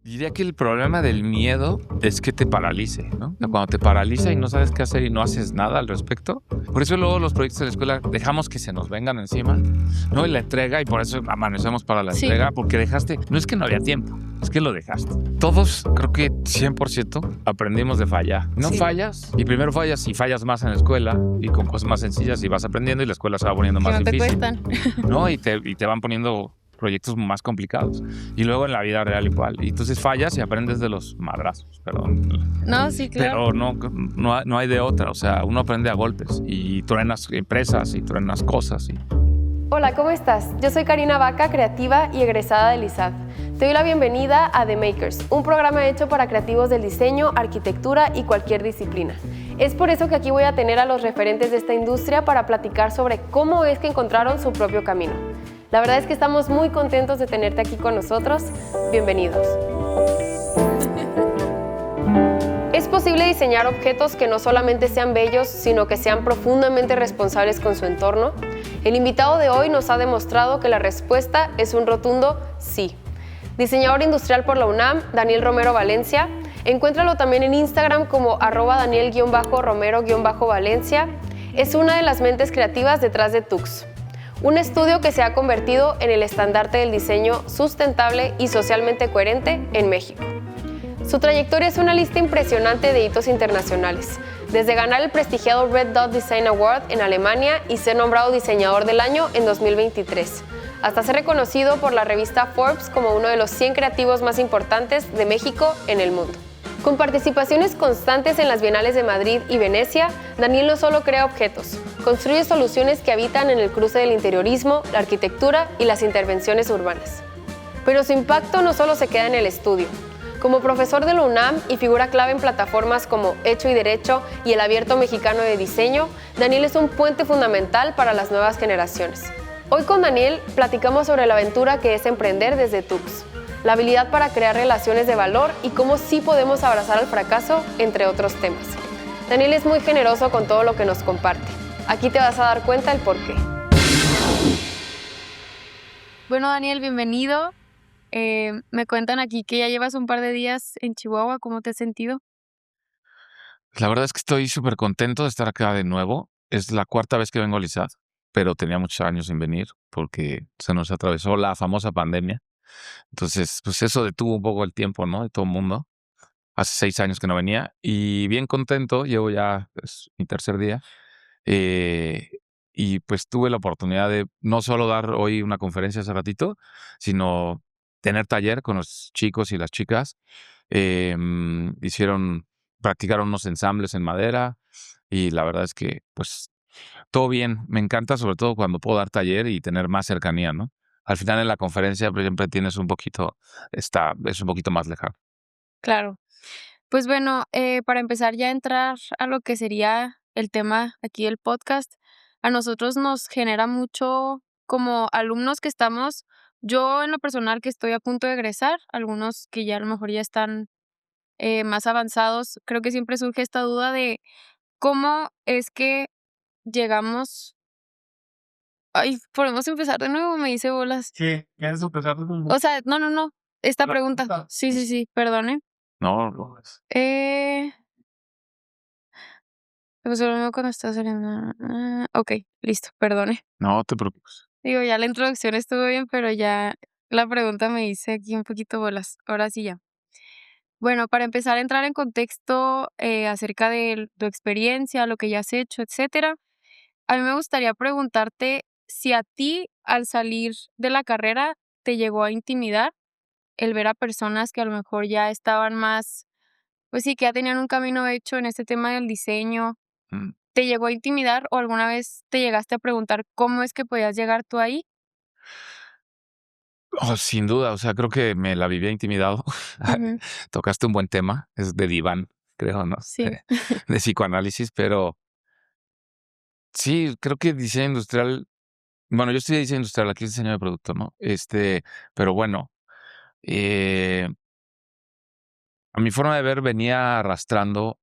Diría que el problema del miedo es que te paralice, ¿no? O sea, cuando te paraliza y no sabes qué hacer y no haces nada al respecto. Por eso luego los proyectos de la escuela dejamos que se nos vengan encima, ¿no? Y la entrega, y por eso amanecemos para la Sí. entrega, porque dejaste, no es que no había tiempo, es que lo dejaste. Todos, creo que 100% aprendimos de fallar. No Sí. fallas, y primero fallas y fallas más en la escuela y con cosas más sencillas y vas aprendiendo y la escuela se va poniendo Que más no te difícil, cuestan. ¿no? Y te van poniendo proyectos más complicados. Y luego en la vida real igual. Y entonces fallas y aprendes de los madrazos, perdón. No, sí, claro. Pero no hay de otra. O sea, uno aprende a golpes y truenas empresas y truenas cosas. Hola, ¿cómo estás? Yo soy Karina Vaca, creativa y egresada del ISAD. Te doy la bienvenida a The Makers, un programa hecho para creativos del diseño, arquitectura y cualquier disciplina. Es por eso que aquí voy a tener a los referentes de esta industria para platicar sobre cómo es que encontraron su propio camino. La verdad es que estamos muy contentos de tenerte aquí con nosotros. Bienvenidos. Es posible diseñar objetos que no solamente sean bellos, sino que sean profundamente responsables con su entorno. El invitado de hoy nos ha demostrado que la respuesta es un rotundo sí. Diseñador industrial por la UNAM, Daniel Romero Valencia. Encuéntralo también en Instagram como @Daniel_Romero_Valencia. Es una de las mentes creativas detrás de Tux, un estudio que se ha convertido en el estandarte del diseño sustentable y socialmente coherente en México. Su trayectoria es una lista impresionante de hitos internacionales, desde ganar el prestigiado Red Dot Design Award en Alemania y ser nombrado diseñador del año en 2023, hasta ser reconocido por la revista Forbes como uno de los 100 creativos más importantes de México en el mundo. Con participaciones constantes en las Bienales de Madrid y Venecia, Daniel no solo crea objetos, construye soluciones que habitan en el cruce del interiorismo, la arquitectura y las intervenciones urbanas. Pero su impacto no solo se queda en el estudio. Como profesor de la UNAM y figura clave en plataformas como Hecho y Derecho y el Abierto Mexicano de Diseño, Daniel es un puente fundamental para las nuevas generaciones. Hoy con Daniel platicamos sobre la aventura que es emprender desde Tux, la habilidad para crear relaciones de valor y cómo sí podemos abrazar al fracaso, entre otros temas. Daniel es muy generoso con todo lo que nos comparte. Aquí te vas a dar cuenta el por qué. Bueno, Daniel, bienvenido. Me cuentan aquí que ya llevas un par de días en Chihuahua. ¿Cómo te has sentido? La verdad es que estoy súper contento de estar acá de nuevo. Es la cuarta vez que vengo al ISAD, pero tenía muchos años sin venir porque se nos atravesó la famosa pandemia. Entonces, pues eso detuvo un poco el tiempo, ¿no? De todo el mundo. Hace 6 años que no venía y bien contento. Llevo ya mi tercer día. Eh, y pues tuve la oportunidad de no solo dar hoy una conferencia hace ratito, sino tener taller con los chicos y las chicas. Practicaron unos ensambles en madera y la verdad es que pues todo bien. Me encanta sobre todo cuando puedo dar taller y tener más cercanía, ¿no? Al final en la conferencia pues, siempre tienes es un poquito más lejano. Claro. Pues bueno, para empezar ya a entrar a lo que sería el tema aquí del podcast, a nosotros nos genera mucho como alumnos que estamos, yo en lo personal que estoy a punto de egresar, algunos que ya a lo mejor ya están más avanzados, creo que siempre surge esta duda de cómo es que llegamos. Ay, ¿podemos empezar de nuevo? Me hice bolas. Sí, ¿quieres empezar tú? O sea, no, esta La pregunta. pregunta. Sí, perdone. No, Eh, pues lo mismo cuando estás saliendo. Ok, listo, perdone. no te preocupes. Digo, ya la introducción estuvo bien, pero ya la pregunta me hice aquí un poquito bolas. Ahora sí ya. Bueno, para empezar a entrar en contexto acerca de tu experiencia, lo que ya has hecho, etcétera, a mí me gustaría preguntarte si a ti, al salir de la carrera, te llegó a intimidar el ver a personas que a lo mejor ya estaban más, pues sí, que ya tenían un camino hecho en este tema del diseño. Mm. ¿Te llegó a intimidar o alguna vez te llegaste a preguntar cómo es que podías llegar tú ahí? Oh, sin duda, o sea, creo que me la vivía intimidado. Ujú, Tocaste un buen tema, es de diván, creo, ¿no? sí. De psicoanálisis, pero sí, creo que diseño industrial, bueno, yo estudié diseño industrial, aquí es diseño de producto, ¿no? Pero bueno, eh, a mi forma de ver venía arrastrando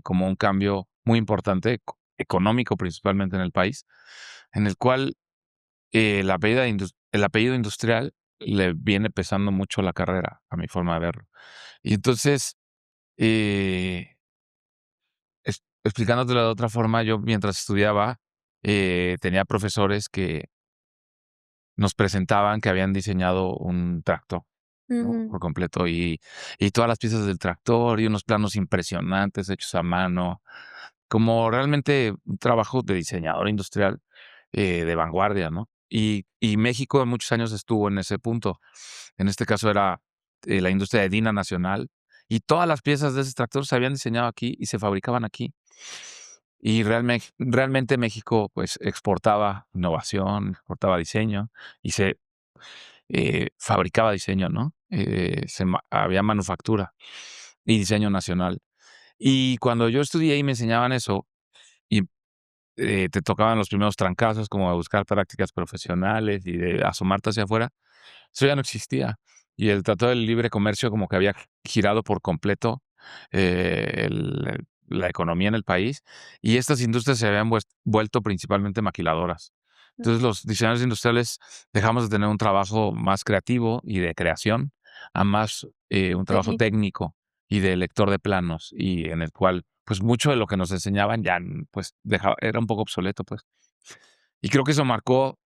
como un cambio muy importante, económico principalmente en el país, en el cual el apellido industrial le viene pesando mucho la carrera, a mi forma de verlo. Y entonces, explicándotelo de otra forma, yo mientras estudiaba, tenía profesores que nos presentaban que habían diseñado un tractor, ¿no? Ujú. Por completo, y todas las piezas del tractor y unos planos impresionantes hechos a mano, como realmente un trabajo de diseñador industrial de vanguardia, ¿no? Y México en muchos años estuvo en ese punto. En este caso era la industria de Dina Nacional, y todas las piezas de ese tractor se habían diseñado aquí y se fabricaban aquí. Y realmente México pues exportaba innovación, exportaba diseño y se fabricaba diseño, ¿no? Había manufactura y diseño nacional. Y cuando yo estudié y me enseñaban eso, y te tocaban los primeros trancazos, como a buscar prácticas profesionales y de asomarte hacia afuera, eso ya no existía. Y el Tratado del Libre Comercio como que había girado por completo la economía en el país, y estas industrias se habían vuelto principalmente maquiladoras. Entonces los diseñadores industriales dejamos de tener un trabajo más creativo y de creación a más un trabajo Técnico. técnico y de lector de planos, y en el cual pues mucho de lo que nos enseñaban ya pues era un poco obsoleto, pues. Y creo que eso marcó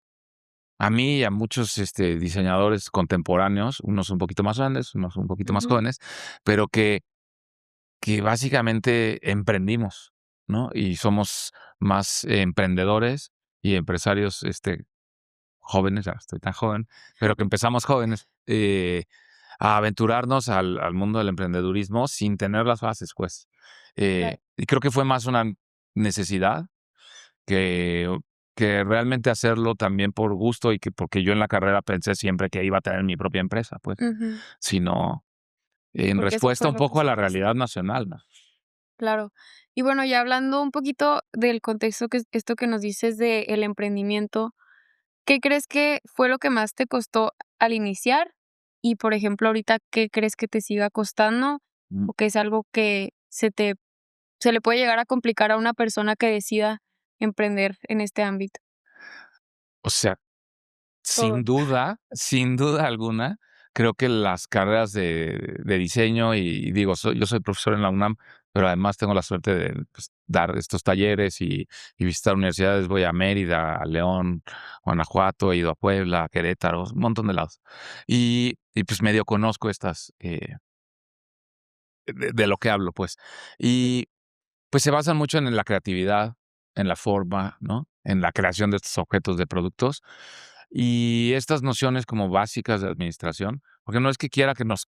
a mí y a muchos diseñadores contemporáneos, unos un poquito más grandes, unos un poquito más Ujú. jóvenes, pero que básicamente emprendimos, ¿no? Y somos más emprendedores y empresarios jóvenes, ya no estoy tan joven, pero que empezamos jóvenes a aventurarnos al mundo del emprendedurismo sin tener las bases, pues. Claro. Y creo que fue más una necesidad que, que realmente hacerlo también por gusto, y que porque yo en la carrera pensé siempre que iba a tener mi propia empresa, pues, Ujú. sino en Porque eso respuesta fue un lo que poco a la supiste. realidad nacional, ¿no? Claro. Y bueno, ya hablando un poquito del contexto que esto que nos dices del emprendimiento, ¿qué crees que fue lo que más te costó al iniciar? Y, por ejemplo, ahorita, ¿qué crees que te siga costando? Mm. ¿O que es algo que se le puede llegar a complicar a una persona que decida emprender en este ámbito? O sea, Todo. sin duda alguna, creo que las carreras de diseño, y digo, yo soy profesor en la UNAM, pero además tengo la suerte de pues, dar estos talleres y visitar universidades. Voy a Mérida, a León, Guanajuato, he ido a Puebla, a Querétaro, un montón de lados. Y pues medio conozco estas, de lo que hablo, pues. Ujú. Y pues se basan mucho en la creatividad, en la forma, ¿no? En la creación de estos objetos de productos y estas nociones como básicas de administración, porque no es que quiera que nos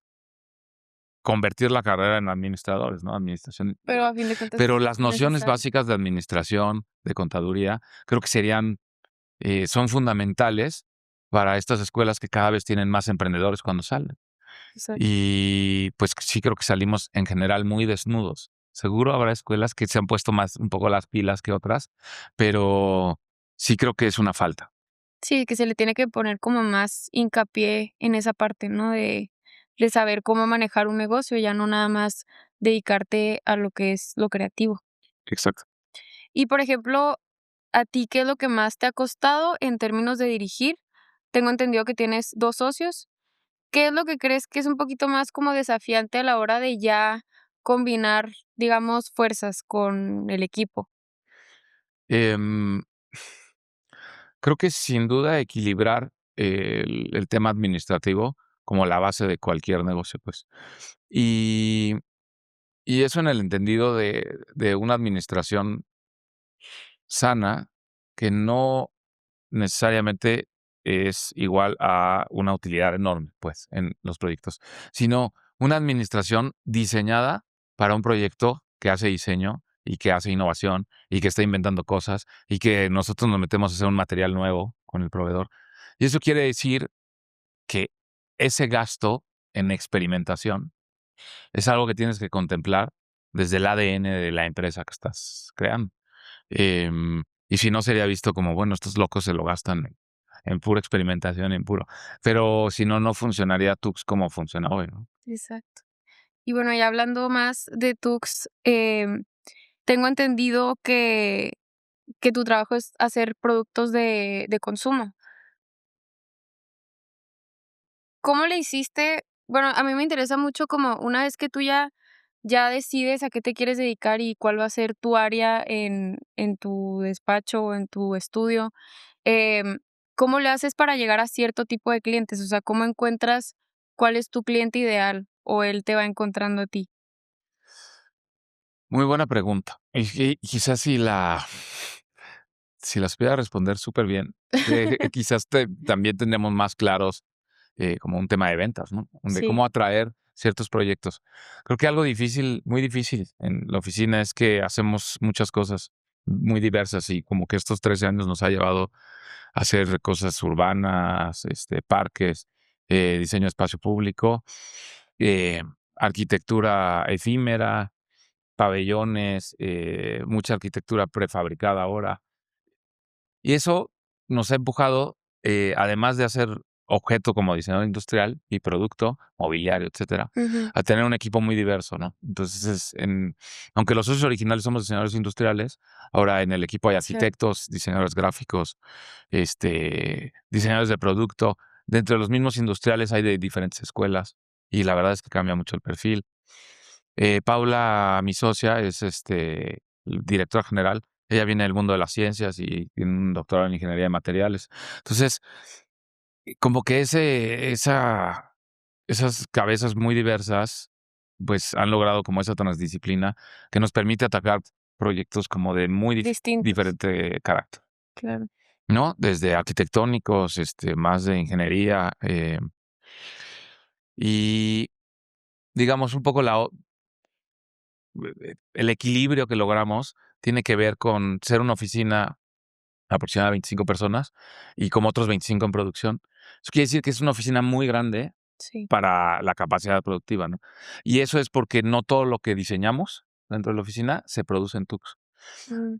convertir la carrera en administradores, ¿no? Administración, Pero a fin de cuentas pero es las nociones necesario. básicas de administración, de contaduría, creo que son fundamentales para estas escuelas que cada vez tienen más emprendedores cuando salen. Exacto. Y pues sí creo que salimos en general muy desnudos. Seguro habrá escuelas que se han puesto más un poco las pilas que otras, pero sí creo que es una falta. Sí, que se le tiene que poner como más hincapié en esa parte, ¿no? De saber cómo manejar un negocio, ya no nada más dedicarte a lo que es lo creativo. Exacto. Y, por ejemplo, ¿a ti qué es lo que más te ha costado en términos de dirigir? Tengo entendido que tienes 2 socios. ¿Qué es lo que crees que es un poquito más como desafiante a la hora de ya combinar, digamos, fuerzas con el equipo? Em, Creo que sin duda equilibrar el tema administrativo como la base de cualquier negocio, pues. Y, y eso en el entendido de una administración sana que no necesariamente es igual a una utilidad enorme, pues, en los proyectos, sino una administración diseñada para un proyecto que hace diseño y que hace innovación y que está inventando cosas y que nosotros nos metemos a hacer un material nuevo con el proveedor. Y eso quiere decir que ese gasto en experimentación es algo que tienes que contemplar desde el ADN de la empresa que estás creando. Y si no, sería visto como, bueno, estos locos se lo gastan en pura experimentación, en puro. Pero si no, no funcionaría Tux como funciona hoy, ¿no? Exacto. Y bueno, ya hablando más de Tux, tengo entendido que tu trabajo es hacer productos de consumo. ¿Cómo le hiciste? Bueno, a mí me interesa mucho como una vez que tú ya decides a qué te quieres dedicar y cuál va a ser tu área en tu despacho o en tu estudio, em, ¿cómo le haces para llegar a cierto tipo de clientes? O sea, ¿cómo encuentras cuál es tu cliente ideal o él te va encontrando a ti? Muy buena pregunta. Y quizás si la supiera responder súper bien, quizás también tendríamos más claros como un tema de ventas, ¿no? De Sí. cómo atraer ciertos proyectos. Creo que algo difícil, muy difícil en la oficina es que hacemos muchas cosas muy diversas y como que estos 13 años nos ha llevado a hacer cosas urbanas, parques, diseño de espacio público, eh, arquitectura efímera, pabellones, mucha arquitectura prefabricada ahora. Y eso nos ha empujado, además de hacer objeto como diseñador industrial y producto, mobiliario, etcétera, Ujú. a tener un equipo muy diverso, ¿no? Entonces, aunque los socios originales somos diseñadores industriales, ahora en el equipo hay Claro. arquitectos, diseñadores gráficos, diseñadores de producto. Dentro de los mismos industriales hay de diferentes escuelas y la verdad es que cambia mucho el perfil. Paula, mi socia, es directora general. Ella viene del mundo de las ciencias y tiene un doctorado en ingeniería de materiales. Entonces, como que esas cabezas muy diversas, pues han logrado como esa transdisciplina que nos permite atacar proyectos como de muy Distintos, diferente carácter, claro. ¿no? Desde arquitectónicos, más de ingeniería, y digamos un poco el equilibrio que logramos tiene que ver con ser una oficina aproximadamente 25 personas y como otros 25 en producción. Eso quiere decir que es una oficina muy grande Sí. para la capacidad productiva, ¿no? Y eso es porque no todo lo que diseñamos dentro de la oficina se produce en Tux. Mm.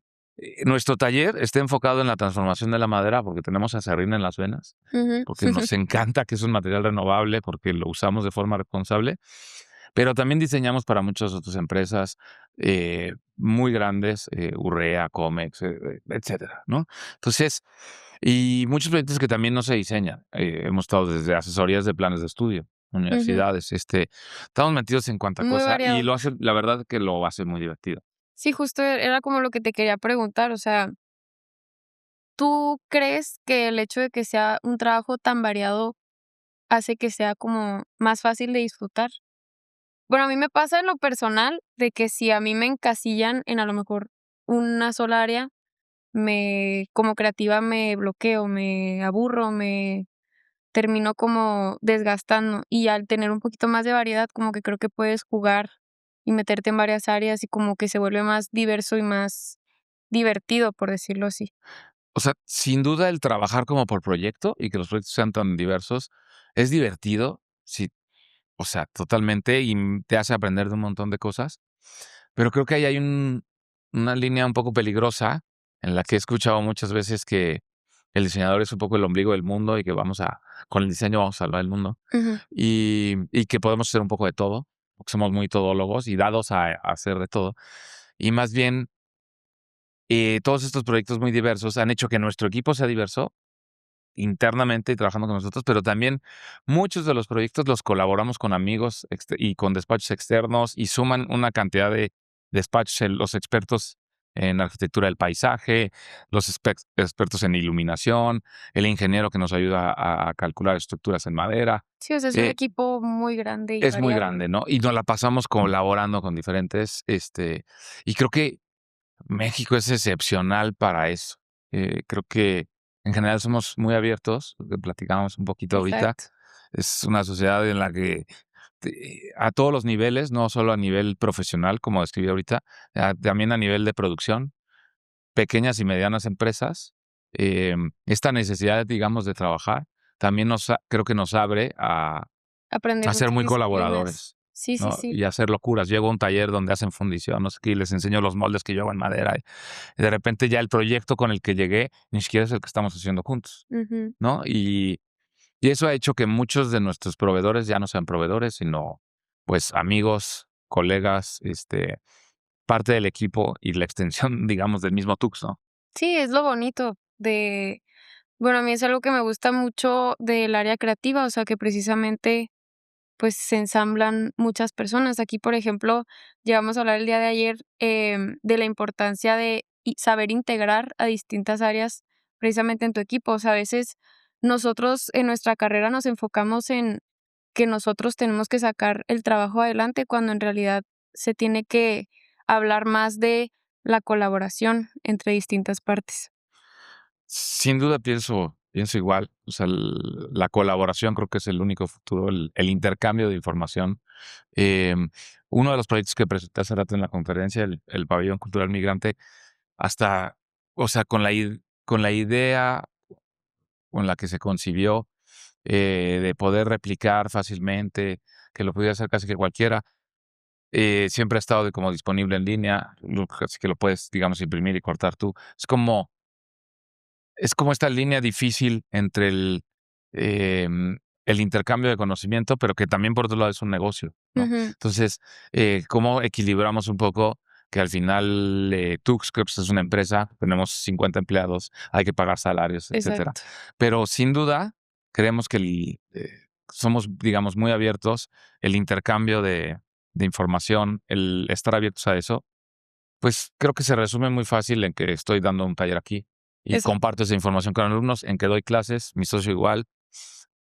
Nuestro taller está enfocado en la transformación de la madera porque tenemos acerrín en las venas, Ujú. porque nos encanta que es un material renovable, porque lo usamos de forma responsable, pero también diseñamos para muchas otras empresas muy grandes, Urrea, Comex, etcétera, ¿no? Entonces, y muchos proyectos que también no se diseñan. Hemos estado desde asesorías de planes de estudio, Ujú. universidades, estamos metidos en cuanta Muy cosa y variado. lo hace, la verdad que lo hace muy divertido. Sí, justo era como lo que te quería preguntar, o sea, ¿tú crees que el hecho de que sea un trabajo tan variado hace que sea como más fácil de disfrutar? Bueno, a mí me pasa en lo personal de que si a mí me encasillan en a lo mejor una sola área, como creativa me bloqueo, me aburro, me termino como desgastando. Y al tener un poquito más de variedad, como que creo que puedes jugar y meterte en varias áreas y como que se vuelve más diverso y más divertido, por decirlo así. O sea, sin duda el trabajar como por proyecto y que los proyectos sean tan diversos es divertido, sí, o sea, totalmente, y te hace aprender de un montón de cosas. Pero creo que ahí hay una línea un poco peligrosa en la que he escuchado muchas veces que el diseñador es un poco el ombligo del mundo y que con el diseño vamos a salvar el mundo. Ujú. Y que podemos hacer un poco de todo, porque somos muy todólogos y dados a hacer de todo. Y más bien, todos estos proyectos muy diversos han hecho que nuestro equipo sea diverso internamente y trabajando con nosotros, pero también muchos de los proyectos los colaboramos con amigos y con despachos externos y suman una cantidad de despachos, los expertos en arquitectura del paisaje, los expertos en iluminación, el ingeniero que nos ayuda a calcular estructuras en madera. Sí, o sea, es un Eh, equipo muy grande y es muy variado. grande, ¿no? Y nos la pasamos colaborando con diferentes, y creo que México es excepcional para eso. Creo que en general somos muy abiertos, lo que platicábamos un poquito ahorita. Exacto. Es una sociedad en la que a todos los niveles, no solo a nivel profesional, como describí ahorita, también a nivel de producción, pequeñas y medianas empresas, esta necesidad, digamos, de trabajar, también creo que nos abre Aprender a ser muchas muy disciplinas. colaboradores, Sí, sí, ¿no? sí. Y hacer locuras. Llego a un taller donde hacen fundición, no sé qué, y les enseño los moldes que yo hago en madera. Y de repente ya el proyecto con el que llegué ni siquiera es el que estamos haciendo juntos, Ujú. ¿no? Y eso ha hecho que muchos de nuestros proveedores ya no sean proveedores, sino pues amigos, colegas, parte del equipo y la extensión, digamos, del mismo Tux, ¿no? Sí, es lo bonito de Bueno, a mí es algo que me gusta mucho del área creativa, o sea, que precisamente, pues, se ensamblan muchas personas. Aquí, por ejemplo, llegamos a hablar el día de ayer, de la importancia de saber integrar a distintas áreas precisamente en tu equipo. O sea, a veces nosotros en nuestra carrera nos enfocamos en que nosotros tenemos que sacar el trabajo adelante, cuando en realidad se tiene que hablar más de la colaboración entre distintas partes. Sin duda pienso igual. O sea, la colaboración creo que es el único futuro, el intercambio de información. Em, Uno de los proyectos que presenté hace rato en la conferencia, el Pabellón Cultural Migrante, hasta, o sea, con la idea con la que se concibió, de poder replicar fácilmente, que lo pudiera hacer casi que cualquiera, siempre ha estado como disponible en línea, así que lo puedes, digamos, imprimir y cortar tú. Es como esta línea difícil entre el intercambio de conocimiento, pero que también por otro lado es un negocio, ¿no? Ujú, Entonces, ¿cómo equilibramos un poco que al final Tux, que pues, es una empresa, tenemos 50 empleados, hay que pagar salarios, etcétera? exacto. Pero sin duda, creemos que somos, digamos, muy abiertos, el intercambio de información, el estar abiertos a eso, pues creo que se resume muy fácil en que estoy dando un taller aquí y Exacto. comparto esa información con alumnos, en que doy clases, mi socio igual.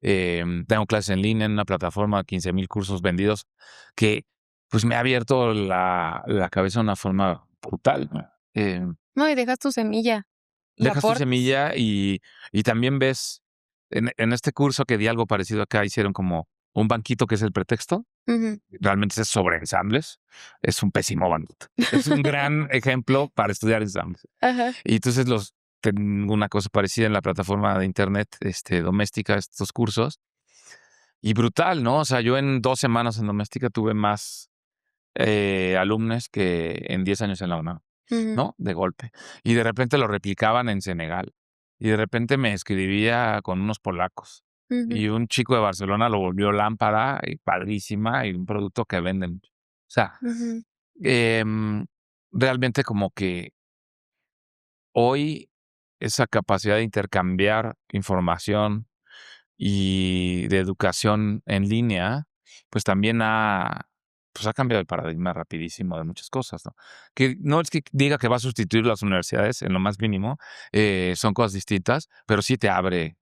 Tengo clases en línea en una plataforma, 15,000 cursos vendidos, que pues me ha abierto la cabeza de una forma brutal, ¿no? No, y dejas tu semilla y Dejas tu aportas. semilla y también ves, en este curso que di algo parecido acá, hicieron como un banquito que es el pretexto. Ujú. Realmente es sobre ensambles. Es un pésimo banquito. Es un gran ejemplo para estudiar ensambles. Ajá. Y entonces tengo una cosa parecida en la plataforma de internet, doméstica, estos cursos. Y brutal, ¿no? O sea, yo en 2 semanas en doméstica tuve más alumnos que en 10 años en la UNAM, Ujú, ¿no? De golpe. Y de repente lo replicaban en Senegal. Y de repente me escribía con unos polacos. ujú. Y un chico de Barcelona lo volvió lámpara y padrísima y un producto que venden. O sea, Ujú, em, realmente como que hoy esa capacidad de intercambiar información y de educación en línea, pues también ha cambiado el paradigma rapidísimo de muchas cosas, ¿no? Que no es que diga que va a sustituir las universidades en lo más mínimo, son cosas distintas, pero sí te abre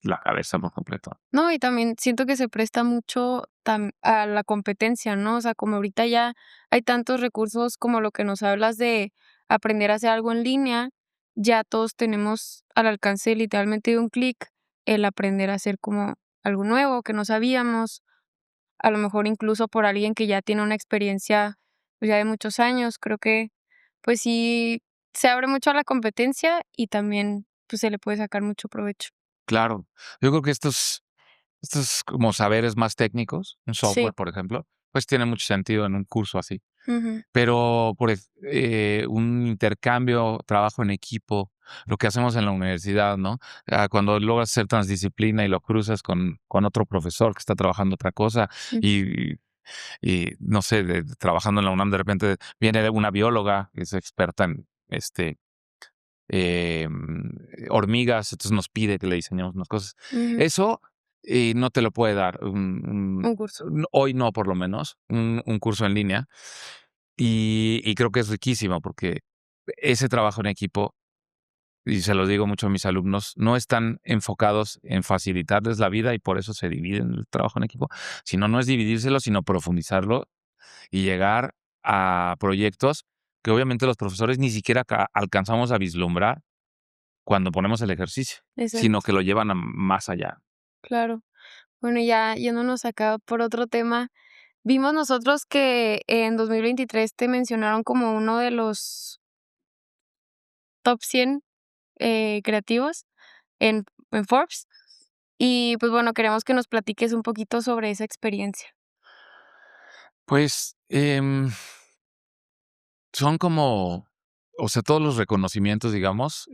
la cabeza por completo. no, y también siento que se presta mucho a la competencia, ¿no? O sea, como ahorita ya hay tantos recursos como lo que nos hablas de aprender a hacer algo en línea, ya todos tenemos al alcance literalmente de un clic el aprender a hacer como algo nuevo que no sabíamos, a lo mejor incluso por alguien que ya tiene una experiencia, pues, ya de muchos años. Creo que, pues sí, se abre mucho a la competencia y también, pues, se le puede sacar mucho provecho. Claro, yo creo que estos como saberes más técnicos, un Sí. software, por ejemplo, pues tiene mucho sentido en un curso así. Ujú, Pero un intercambio, trabajo en equipo, lo que hacemos en la universidad, ¿no? Cuando logras hacer transdisciplina y lo cruzas con otro profesor que está trabajando otra cosa ujú, y no sé, trabajando en la UNAM, de repente viene una bióloga que es experta en, hormigas, entonces nos pide que le diseñemos unas cosas. ujú. Eso, no te lo puede dar Un curso. hoy no, por lo menos, un curso en línea. Y creo que es riquísimo porque ese trabajo en equipo, y se lo digo mucho a mis alumnos, no están enfocados en facilitarles la vida y por eso se dividen el trabajo en equipo, sino no es dividírselo, sino profundizarlo y llegar a proyectos que obviamente los profesores ni siquiera alcanzamos a vislumbrar cuando ponemos el ejercicio, sino Exacto, que lo llevan a más allá. claro. Bueno, ya yéndonos acá por otro tema, vimos nosotros que en 2023 te mencionaron como uno de los top 100 creativos en Forbes. Y, pues, bueno, queremos que nos platiques un poquito sobre esa experiencia. Pues, son como, o sea, todos los reconocimientos, digamos,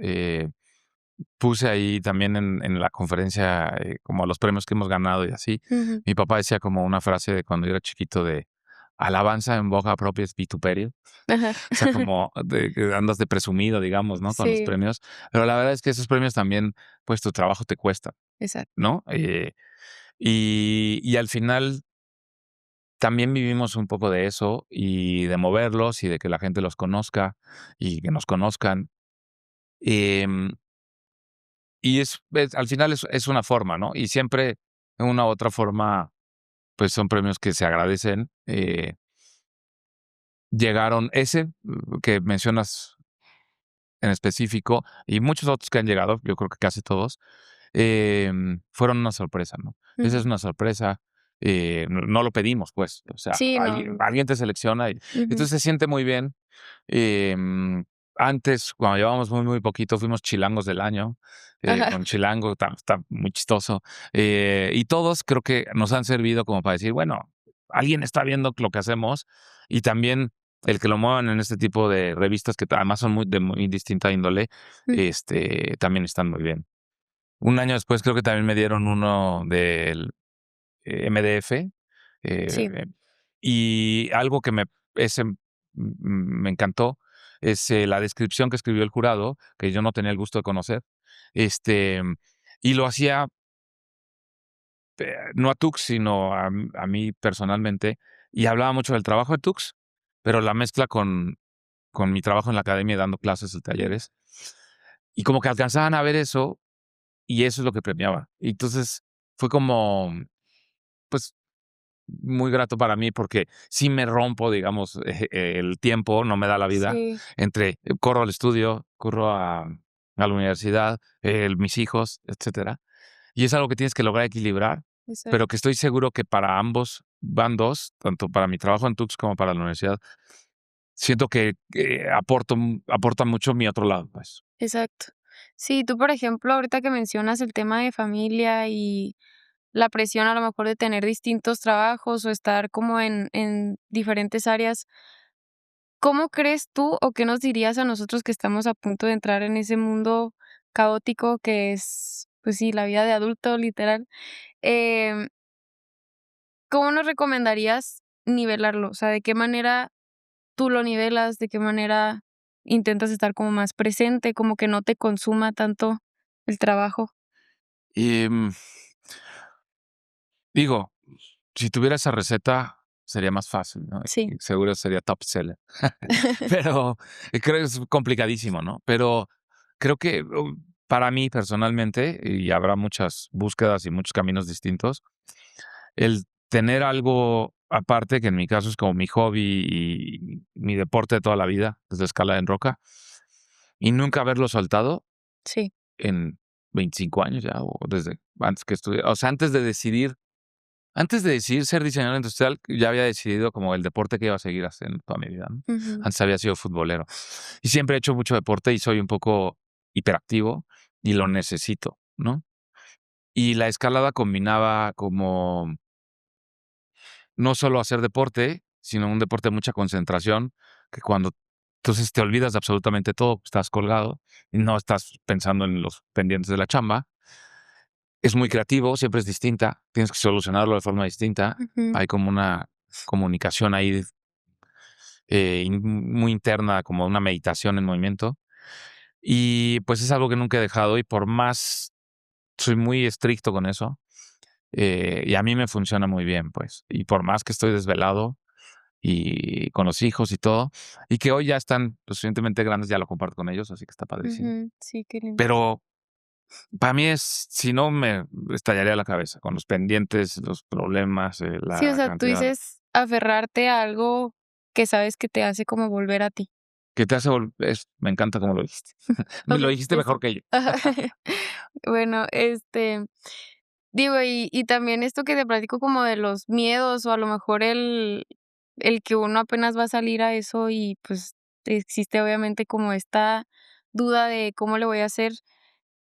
puse ahí también en la conferencia, como los premios que hemos ganado y así. Ujú, Mi papá decía como una frase de cuando yo era chiquito de alabanza en boca propia es vituperio. Ajá. O sea, como que andas de presumido, digamos, ¿no? Con los Sí, premios. Pero la verdad es que esos premios también, pues tu trabajo te cuesta, exacto. ¿no? Y al final también vivimos un poco de eso y de moverlos y de que la gente los conozca y que nos conozcan. Em, y al final es una forma, ¿no? Y siempre, de una u otra forma, pues son premios que se agradecen. Llegaron ese que mencionas en específico y muchos otros que han llegado, yo creo que casi todos, fueron una sorpresa, ¿no? Esa es Ujú. una sorpresa, no lo pedimos, pues, o sea, Sí, no, alguien no. alguien te selecciona y Ujú. entonces se siente muy bien. Antes, cuando llevábamos muy, muy poquito, fuimos chilangos del año, Ajá. con Chilango, está muy chistoso. Y todos creo que nos han servido como para decir, bueno, alguien está viendo lo que hacemos y también el que lo muevan en este tipo de revistas que además son de muy distinta índole, Mm, también están muy bien. Un año después creo que también me dieron uno del MDF, sí. y algo que me encantó es la descripción que escribió el jurado, que yo no tenía el gusto de conocer, este, y lo hacía no a Tux, sino a mí personalmente, y hablaba mucho del trabajo de Tux, pero la mezcla con mi trabajo en la academia dando clases y talleres, y como que alcanzaban a ver eso, y eso es lo que premiaba. Y entonces fue como, pues, muy grato para mí porque sí me rompo, digamos, el tiempo, no me da la vida Sí, entre corro al estudio, corro a la universidad, mis hijos, etcétera. Y es algo que tienes que lograr equilibrar, pero exacto. que estoy seguro que para ambos bandos, tanto para mi trabajo en Tux como para la universidad, siento que aporta mucho mi otro lado, pues. Exacto. Sí, tú, por ejemplo, ahorita que mencionas el tema de familia y la presión a lo mejor de tener distintos trabajos o estar como en diferentes áreas, ¿cómo crees tú o qué nos dirías a nosotros que estamos a punto de entrar en ese mundo caótico que es, pues sí, la vida de adulto, literal? Em, ¿Cómo nos recomendarías nivelarlo? O sea, ¿de qué manera tú lo nivelas? ¿De qué manera intentas estar como más presente, como que no te consuma tanto el trabajo? Y digo, si tuviera esa receta sería más fácil, ¿no? Sí. Y seguro sería top seller. Pero creo que es complicadísimo, ¿no? Pero creo que para mí personalmente, y habrá muchas búsquedas y muchos caminos distintos, el tener algo aparte, que en mi caso es como mi hobby y mi deporte de toda la vida, desde escala en roca, y nunca haberlo soltado Sí. en 25 años ya, o desde antes que estudié. O sea, antes de decidir ser diseñador industrial, ya había decidido como el deporte que iba a seguir haciendo toda mi vida, ¿no? Ujú. Antes había sido futbolero. Y siempre he hecho mucho deporte y soy un poco hiperactivo y lo necesito, ¿no? Y la escalada combinaba como no solo hacer deporte, sino un deporte de mucha concentración, que cuando entonces te olvidas de absolutamente todo, estás colgado y no estás pensando en los pendientes de la chamba. Es muy creativo, siempre es distinta, tienes que solucionarlo de forma distinta. Ujú. Hay como una comunicación ahí muy interna, como una meditación en movimiento. Y pues es algo que nunca he dejado y por más, soy muy estricto con eso y a mí me funciona muy bien, pues. Y por más que estoy desvelado y con los hijos y todo, y que hoy ya están lo suficientemente grandes, ya lo comparto con ellos, así que está padrísimo. Ujú. Sí, qué lindo. Pero para mí si no, me estallaría la cabeza con los pendientes, los problemas, Sí, o la sea, tú cantidad. dices aferrarte a algo que sabes que te hace como volver a ti. Que te hace me encanta cómo lo dijiste. Me lo Okey, dijiste eso. mejor que yo. Ajá. Bueno, digo, y también esto que te platico como de los miedos, o a lo mejor el que uno apenas va a salir a eso y, pues, existe obviamente como esta duda de cómo le voy a hacer.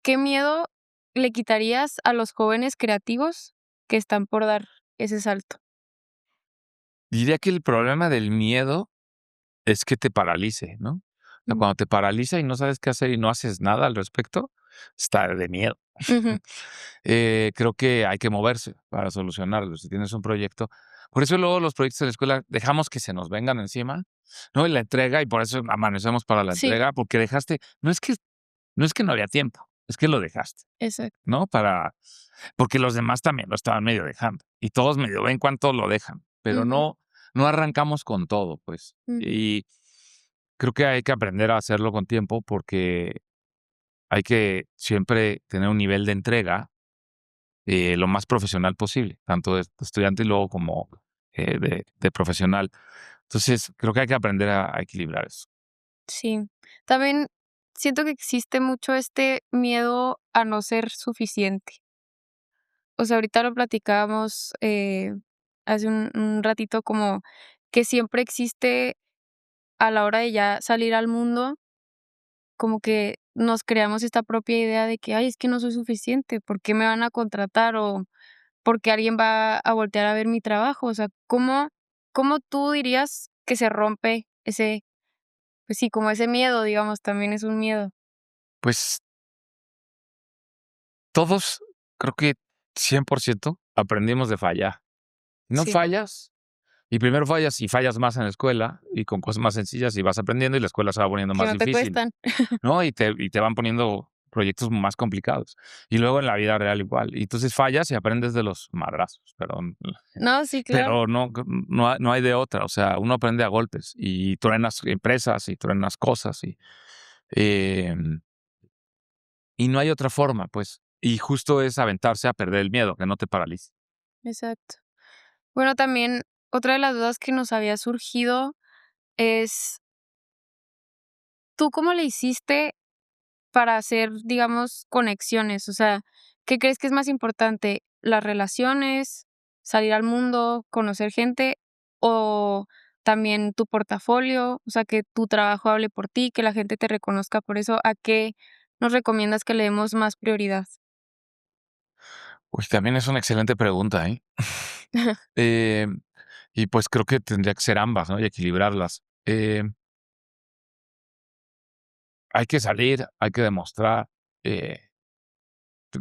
¿Qué miedo le quitarías a los jóvenes creativos que están por dar ese salto? Diría que el problema del miedo es que te paralice, ¿no? O sea, Mm, cuando te paraliza y no sabes qué hacer y no haces nada al respecto, está de miedo. ujú, Creo que hay que moverse para solucionarlo. Si tienes un proyecto, Por eso luego los proyectos de la escuela dejamos que se nos vengan encima, ¿no? Y la entrega, y por eso amanecemos para la Sí, entrega, porque dejaste, no es que no había tiempo, es que lo dejaste, exacto. ¿no? Porque los demás también lo estaban medio dejando, y todos medio ven cuánto lo dejan, pero Ujú, no arrancamos con todo, pues. ujú. Y creo que hay que aprender a hacerlo con tiempo, porque hay que siempre tener un nivel de entrega lo más profesional posible, tanto de estudiante y luego como de profesional. Entonces, creo que hay que aprender a equilibrar eso. Sí. También siento que existe mucho este miedo a no ser suficiente. O sea, ahorita lo platicábamos, hace un ratito, como que siempre existe a la hora de ya salir al mundo, como que nos creamos esta propia idea de que: "Ay, es que no soy suficiente, ¿por qué me van a contratar?", o "¿Por qué alguien va a voltear a ver mi trabajo?". O sea, ¿cómo tú dirías que se rompe ese, pues sí, como ese miedo, digamos, también es un miedo? Pues todos, creo que 100% aprendimos de fallar. No Sí, fallas, y primero fallas y fallas más en la escuela y con cosas más sencillas y vas aprendiendo y la escuela se va poniendo que más no te difícil, cuestan. ¿no? Y te van poniendo proyectos más complicados. Y luego en la vida real igual. Y entonces fallas y aprendes de los madrazos, perdón. No, sí, claro. Pero no hay de otra. O sea, uno aprende a golpes y truenas empresas y truenas cosas em, y no hay otra forma, pues. Y justo es aventarse a perder el miedo, que no te paralice. Exacto. Bueno, también otra de las dudas que nos había surgido es, ¿tú cómo le hiciste para hacer, digamos, conexiones? O sea, ¿qué crees que es más importante? ¿Las relaciones, salir al mundo, conocer gente o también tu portafolio? O sea, que tu trabajo hable por ti, que la gente te reconozca por eso. ¿A qué nos recomiendas que le demos más prioridad? Uy, también es una excelente pregunta, ¿eh? Em, y pues creo que tendría que ser ambas, ¿no? Y equilibrarlas. Hay que salir, hay que demostrar. eh,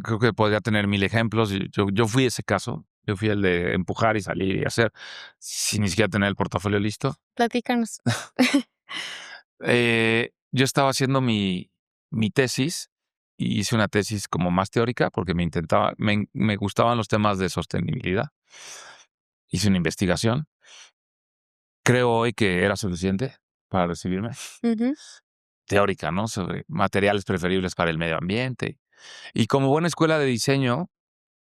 Creo que podría tener 1000 ejemplos. Y yo fui ese caso. Yo fui el de empujar y salir y hacer, sin ni siquiera tener el portafolio listo. Platícanos. Yo estaba haciendo mi tesis y hice una tesis como más teórica porque me gustaban los temas de sostenibilidad. Hice una investigación. Creo hoy que era suficiente para recibirme. Ujú, Teórica, ¿no? Sobre materiales preferibles para el medio ambiente. Y como buena escuela de diseño,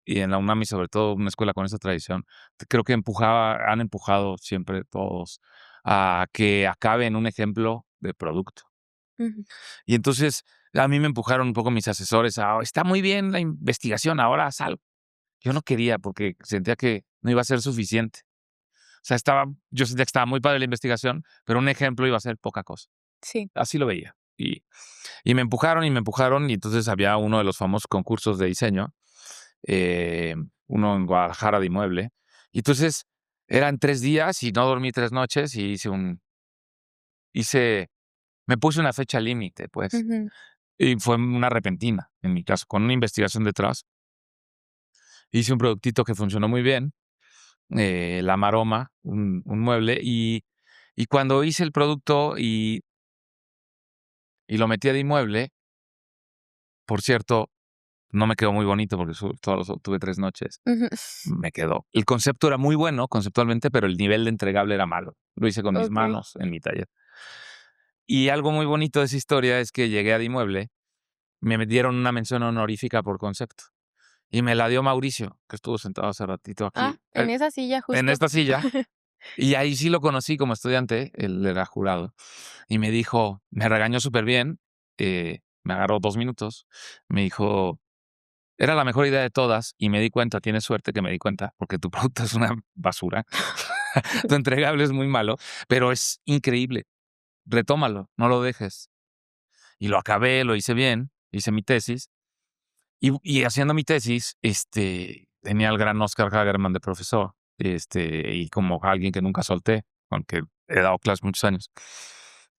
y en la UNAM y sobre todo una escuela con esa tradición, creo que han empujado siempre todos a que acabe en un ejemplo de producto. ujú. Y entonces a mí me empujaron un poco mis asesores a, está muy bien la investigación, ahora haz algo. Yo no quería porque sentía que no iba a ser suficiente. O sea, yo sentía que estaba muy padre la investigación, pero un ejemplo iba a ser poca cosa. Sí. Así lo veía. Y me empujaron, y entonces había uno de los famosos concursos de diseño, uno en Guadalajara de inmueble. Y entonces eran 3 días y no dormí 3 noches y hice, me puse una fecha límite, pues. Ujú, Y fue una repentina, en mi caso, con una investigación detrás. Hice un productito que funcionó muy bien, la maroma, un mueble, y cuando hice el producto y lo metí de inmueble, por cierto, no me quedó muy bonito porque tuve 3 noches. ujú. Me quedó. El concepto era muy bueno conceptualmente, pero el nivel de entregable era malo. Lo hice con mis Okey. manos en mi taller. Y algo muy bonito de esa historia es que llegué a Dimueble, me dieron una mención honorífica por concepto y me la dio Mauricio, que estuvo sentado hace ratito Ah, aquí, en esa silla en justo. esta silla. Y ahí sí lo conocí como estudiante, él era jurado, y me dijo, me regañó súper bien, me agarró 2 minutos, me dijo, era la mejor idea de todas y me di cuenta, tienes suerte que me di cuenta, porque tu producto es una basura, tu entregable es muy malo, pero es increíble, retómalo, no lo dejes. Y lo acabé, lo hice bien, hice mi tesis, y haciendo mi tesis, tenía al gran Oscar Hagerman de profesor, y como alguien que nunca solté, aunque he dado clases muchos años.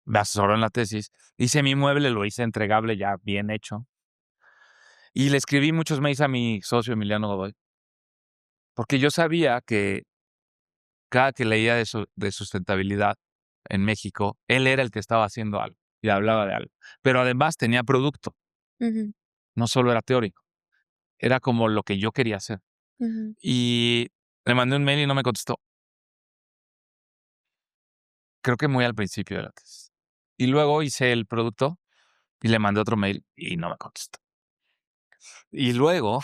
Me asesoró en la tesis, hice mi mueble, lo hice entregable ya bien hecho, y le escribí muchos mails a mi socio Emiliano Godoy, porque yo sabía que cada que leía de sustentabilidad en México, él era el que estaba haciendo algo y hablaba de algo. Pero además tenía producto, Ujú, no solo era teórico, era como lo que yo quería hacer. ujú. Y le mandé un mail y no me contestó. Creo que muy al principio de la tesis. Y luego hice el producto y le mandé otro mail y no me contestó. Y luego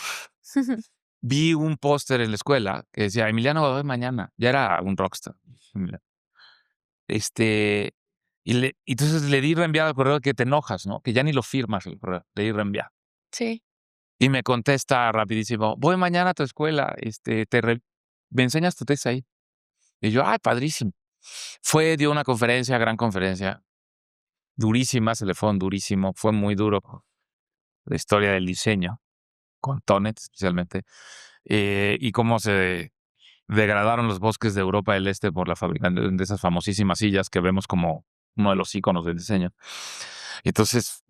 vi un póster en la escuela que decía Emiliano Godoy mañana. Ya era un rockstar. Este, y entonces le di reenviar al correo, que te enojas, ¿no? Que ya ni lo firmas el correo. Le di reenviar. Sí. Y me contesta rapidísimo, voy mañana a tu escuela, me enseñas tu tesis ahí. Y yo, ay, padrísimo. Dio una conferencia, gran conferencia, durísima, se le fue un durísimo, fue muy duro la historia del diseño, con Tonet especialmente, y cómo se degradaron los bosques de Europa del Este por la fabricación de esas famosísimas sillas que vemos como uno de los íconos del diseño. Entonces,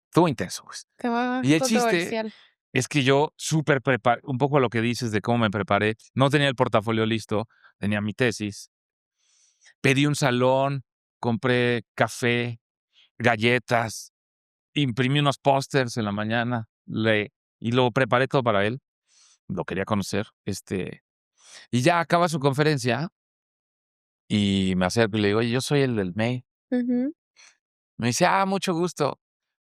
estuvo intenso, pues. Tema Y el chiste controversial. es que yo súper preparé, un poco lo que dices de cómo me preparé, no tenía el portafolio listo, tenía mi tesis, pedí un salón, compré café, galletas, imprimí unos pósters en la mañana, y lo preparé todo para él, lo quería conocer, y ya acaba su conferencia y me acerco y le digo, oye, yo soy el del mail. Ujú. Me dice, mucho gusto.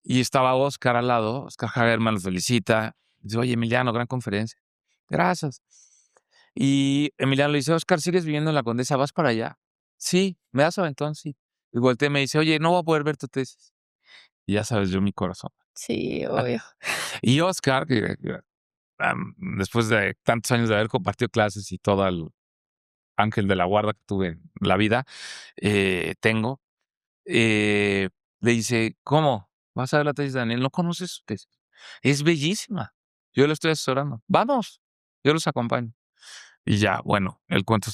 Y estaba Oscar al lado, Oscar Hagerman lo felicita. Dice, oye, Emiliano, gran conferencia. Gracias. Y Emiliano le dice, Oscar, ¿sigues viviendo en la Condesa? ¿Vas para allá? Sí, ¿me das aventón? Sí. Y volteé y me dice, oye, no voy a poder ver tu tesis. Y ya sabes, yo mi corazón. Sí, obvio. Y Oscar, después de tantos años de haber compartido clases y todo el ángel de la guarda que tuve en la vida, tengo, le dice, ¿cómo? ¿Vas a ver la tesis de Daniel? ¿No conoces su tesis? Es bellísima. Yo lo estoy asesorando. Vamos, yo los acompaño. Y ya, bueno, el cuento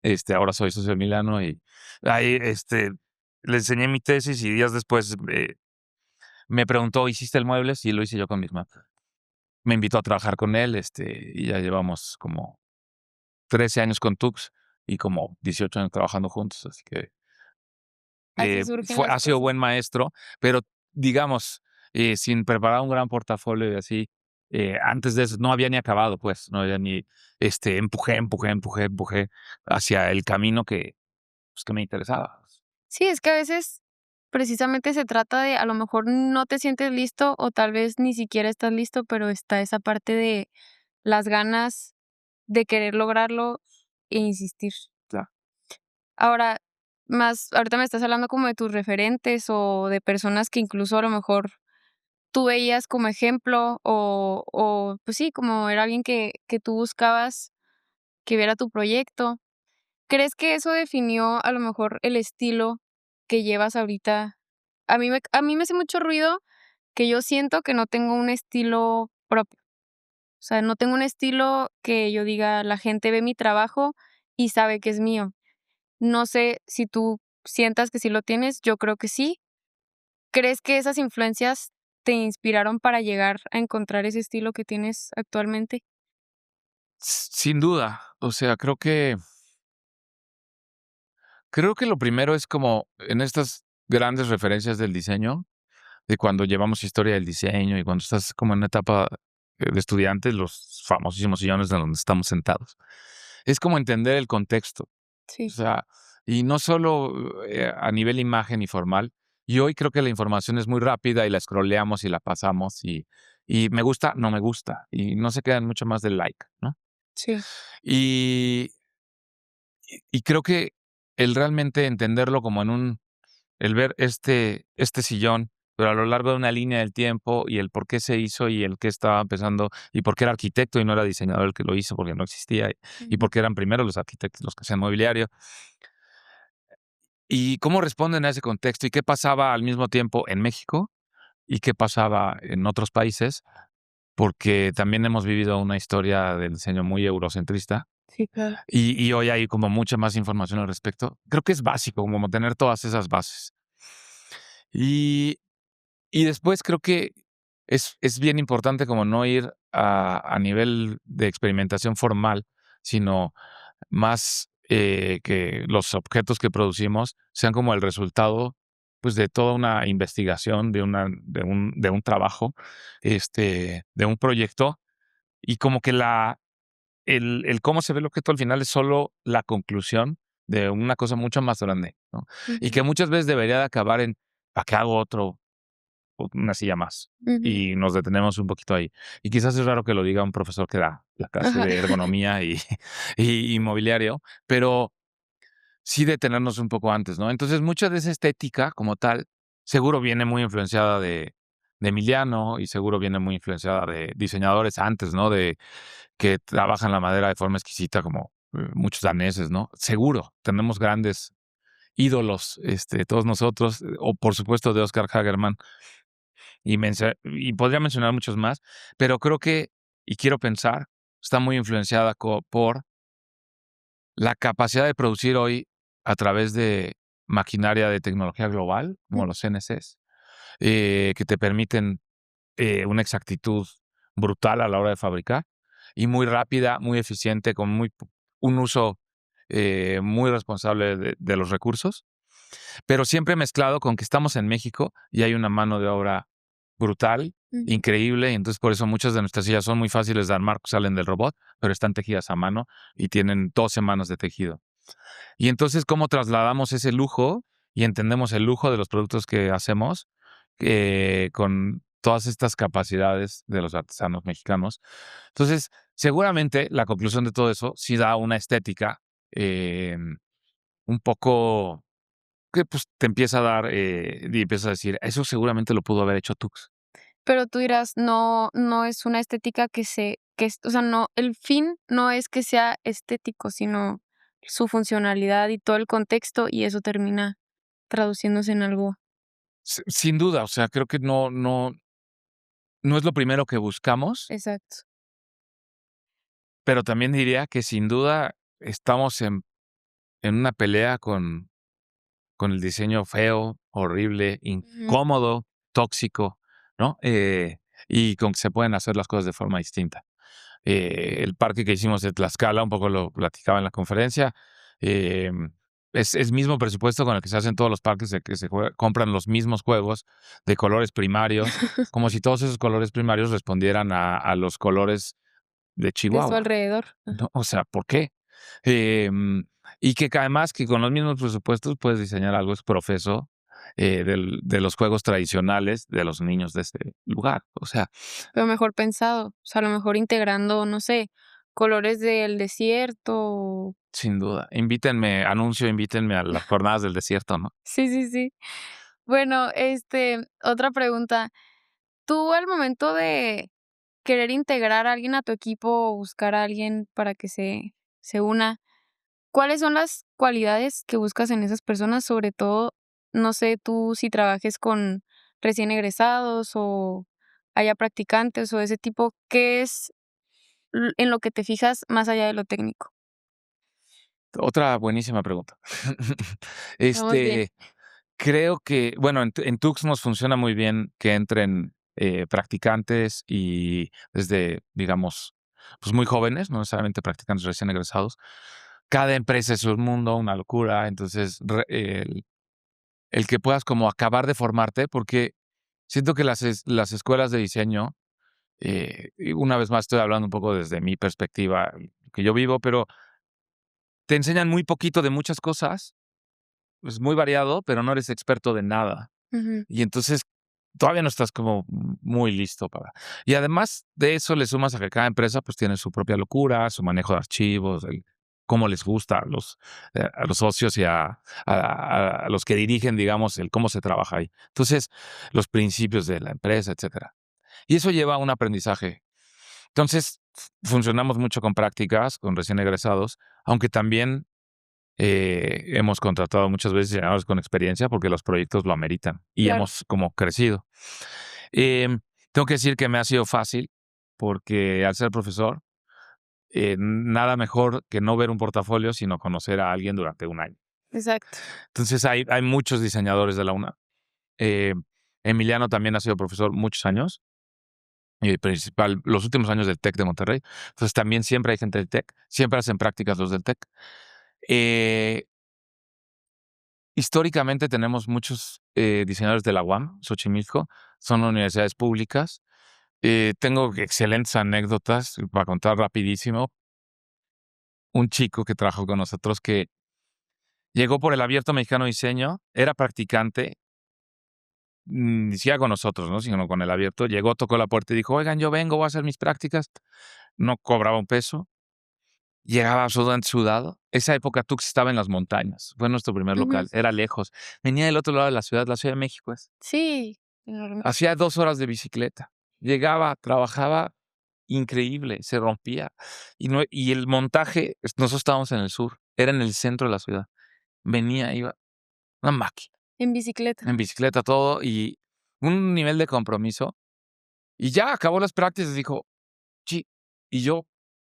es, ahora soy socio de Milano y ahí, le enseñé mi tesis y días después me preguntó, ¿hiciste el mueble? Sí, lo hice yo con mis manos. Me invitó a trabajar con él, y ya llevamos como 13 años con Tux y como 18 años trabajando juntos, así que Así surgen las ha sido cosas. buen maestro, pero digamos, sin preparar un gran portafolio y así, antes de eso no había ni acabado, pues, no había ni, empujé hacia el camino pues, que me interesaba. Sí, es que a veces precisamente se trata de, a lo mejor no te sientes listo o tal vez ni siquiera estás listo, pero está esa parte de las ganas de querer lograrlo e insistir. Claro. Ahora, ahorita me estás hablando como de tus referentes o de personas que incluso a lo mejor tú veías como ejemplo o pues sí, como era alguien que tú buscabas que viera tu proyecto. ¿Crees que eso definió a lo mejor el estilo que llevas ahorita? A mí me hace mucho ruido que yo siento que no tengo un estilo propio. O sea, no tengo un estilo que yo diga, la gente ve mi trabajo y sabe que es mío. No sé si tú sientas que sí lo tienes, yo creo que sí. ¿Crees que esas influencias te inspiraron para llegar a encontrar ese estilo que tienes actualmente? Sin duda, o sea, creo que lo primero es como en estas grandes referencias del diseño, de cuando llevamos historia del diseño y cuando estás como en una etapa de estudiante, los famosísimos sillones de donde estamos sentados. Es como entender el contexto, o Sí, sea, y no solo a nivel imagen y formal. Y hoy creo que la información es muy rápida y la scrolleamos y la pasamos y me gusta, no me gusta, y no se quedan mucho más del like, ¿no? sí. Y, y creo que el realmente entenderlo como el ver este sillón, pero a lo largo de una línea del tiempo y el por qué se hizo y el qué estaba empezando y por qué era arquitecto y no era diseñador el que lo hizo porque no existía y Ujú. por qué eran primero los arquitectos los que hacían mobiliario y cómo responden a ese contexto y qué pasaba al mismo tiempo en México y qué pasaba en otros países, porque también hemos vivido una historia del diseño muy eurocentrista Sí, claro. y hoy hay como mucha más información al respecto. Creo que es básico como tener todas esas bases. Y Y después creo que es bien importante como no ir a nivel de experimentación formal, sino más que los objetos que producimos sean como el resultado pues de toda una investigación, de un trabajo, de un proyecto, y como que el cómo se ve el objeto al final es solo la conclusión de una cosa mucho más grande, ¿no? Y Ujú, que muchas veces debería de acabar en, ¿para qué hago una silla más? ujú. Y nos detenemos un poquito ahí. Y quizás es raro que lo diga un profesor que da la clase Ajá. de ergonomía y mobiliario, pero sí detenernos un poco antes, ¿no? Entonces, mucha de esa estética como tal, seguro viene muy influenciada de Emiliano y seguro viene muy influenciada de diseñadores antes, ¿no? De que trabajan la madera de forma exquisita, como muchos daneses, ¿no? Seguro, tenemos grandes ídolos, todos nosotros, o por supuesto de Oscar Hagerman, y podría mencionar muchos más, pero creo que, y quiero pensar, está muy influenciada por la capacidad de producir hoy a través de maquinaria de tecnología global, como los CNCs, que te permiten una exactitud brutal a la hora de fabricar y muy rápida, muy eficiente, con un uso muy responsable de los recursos, pero siempre mezclado con que estamos en México y hay una mano de obra brutal, Ujú. increíble, y entonces por eso muchas de nuestras sillas son muy fáciles de armar, salen del robot, pero están tejidas a mano y tienen 12 manos de tejido. Y entonces, ¿cómo trasladamos ese lujo y entendemos el lujo de los productos que hacemos con todas estas capacidades de los artesanos mexicanos? Entonces, seguramente la conclusión de todo eso sí da una estética eh, un poco que pues te empieza a dar y empiezas a decir, eso seguramente lo pudo haber hecho Tux. Pero tú dirás, no es una estética o sea, no, el fin no es que sea estético, sino su funcionalidad y todo el contexto, y eso termina traduciéndose en algo Sin duda, o sea, creo que no es lo primero que buscamos, exacto. pero también diría que sin duda estamos en una pelea con el diseño feo, horrible, Ujú. incómodo, tóxico, ¿no? Y con que se pueden hacer las cosas de forma distinta. El parque que hicimos de Tlaxcala, un poco lo platicaba en la conferencia, eh, es mismo presupuesto con el que se hacen todos los parques, de que compran los mismos juegos de colores primarios, como si todos esos colores primarios respondieran a los colores de De su Chihuahua, alrededor. ¿no? O sea, ¿por qué? Y que además que con los mismos presupuestos puedes diseñar algo es profeso de los juegos tradicionales de los niños de ese lugar. O sea, Pero mejor pensado, o sea, a lo mejor integrando, no sé, colores del desierto. sin duda. Invítenme a las jornadas del desierto, ¿no? Sí, sí, sí. Bueno, otra pregunta. Tú al momento de querer integrar a alguien a tu equipo o buscar a alguien para que se una, ¿cuáles son las cualidades que buscas en esas personas? Sobre todo, no sé, tú si trabajes con recién egresados o haya practicantes o ese tipo, ¿qué es en lo que te fijas más allá de lo técnico? Otra buenísima pregunta. Vamos bien. este, Creo que, bueno, en Tux nos funciona muy bien que entren practicantes y desde, digamos, pues muy jóvenes, no necesariamente practicantes recién egresados. Cada empresa es un mundo, una locura. Entonces, el que puedas como acabar de formarte, porque siento que las escuelas de diseño, y una vez más estoy hablando un poco desde mi perspectiva, que yo vivo, pero te enseñan muy poquito de muchas cosas, es muy variado, pero no eres experto de nada. Ujú. Y entonces todavía no estás como muy listo para. Y además de eso le sumas a que cada empresa pues tiene su propia locura, su manejo de archivos, cómo les gusta a los socios y a los que dirigen, digamos, el cómo se trabaja ahí. Entonces, los principios de la empresa, etcétera. Y eso lleva a un aprendizaje. Entonces, funcionamos mucho con prácticas, con recién egresados, aunque también hemos contratado muchas veces diseñadores con experiencia porque los proyectos lo ameritan y Claro, hemos como crecido. Em, Tengo que decir que me ha sido fácil porque al ser profesor, nada mejor que no ver un portafolio, sino conocer a alguien durante un año. exacto. Entonces hay muchos diseñadores de la UNA. Eh, Emiliano también ha sido profesor muchos años, los últimos años del TEC de Monterrey. Entonces también siempre hay gente del TEC, siempre hacen prácticas los del TEC. Eh, Históricamente tenemos muchos diseñadores de la UAM, Xochimilco, son universidades públicas. Tengo excelentes anécdotas para contar rapidísimo. Un chico que trabajó con nosotros que llegó por el Abierto Mexicano de Diseño, era practicante, ni siquiera con nosotros, ¿no? Sino con el Abierto. Llegó, tocó la puerta y dijo, oigan, yo vengo, voy a hacer mis prácticas. No cobraba un peso. Llegaba absolutamente sudado. Esa época Tux estaba en las montañas. Fue nuestro primer local. Era lejos. Venía del otro lado de la Ciudad de México. Sí, enorme. Hacía 2 horas de bicicleta. Llegaba, trabajaba increíble, se rompía. Y el montaje, nosotros estábamos en el sur, era en el centro de la ciudad. Venía, iba, una máquina, En bicicleta. en bicicleta, todo, y un nivel de compromiso. Y ya acabó las prácticas, dijo, sí. Y yo,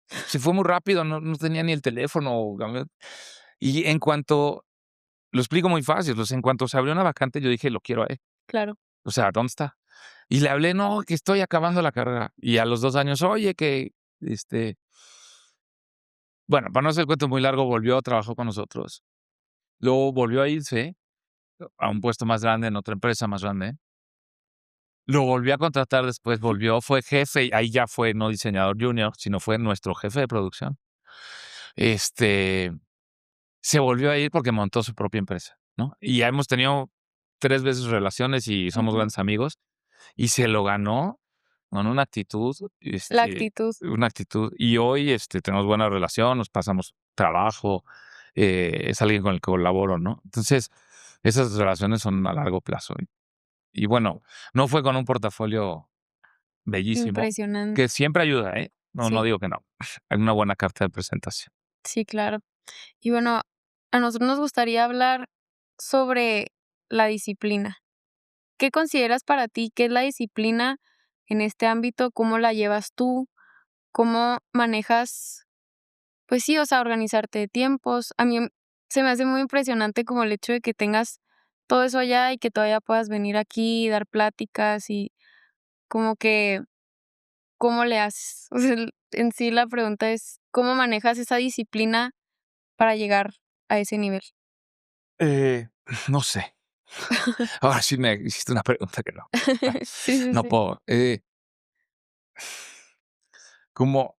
se fue muy rápido, no tenía ni el teléfono. Y en cuanto, lo explico muy fácil, en cuanto se abrió una vacante, yo dije, lo quiero a él. Claro. O sea, ¿dónde está? Y le hablé, no, que estoy acabando la carrera. Y a los 2 años, oye, que, bueno, para no hacer el cuento muy largo, volvió, trabajó con nosotros. Luego volvió a irse a un puesto más grande en otra empresa más grande. Lo volvió a contratar después, volvió, fue jefe, y ahí ya fue no diseñador junior, sino fue nuestro jefe de producción. Se volvió a ir porque montó su propia empresa, ¿no? Y ya hemos tenido 3 veces relaciones y somos grandes amigos. Y se lo ganó con una actitud, La actitud. una actitud. Y hoy, tenemos buena relación, nos pasamos trabajo, es alguien con el que colaboro, ¿no? Entonces, esas relaciones son a largo plazo. Y bueno, no fue con un portafolio bellísimo, Impresionante. que siempre ayuda, ¿eh? No Sí. digo que no. Hay una buena carta de presentación. Sí, claro. Y bueno, a nosotros nos gustaría hablar sobre la disciplina. ¿Qué consideras para ti que es la disciplina en este ámbito? ¿Cómo la llevas tú? ¿Cómo manejas, pues sí, o sea, organizarte de tiempos? A mí se me hace muy impresionante como el hecho de que tengas todo eso allá y que todavía puedas venir aquí y dar pláticas y como que, ¿cómo le haces? O sea, en sí la pregunta es, ¿cómo manejas esa disciplina para llegar a ese nivel? No sé. Ahora sí me hiciste una pregunta que no. Sí, sí, No sí. puedo. Como,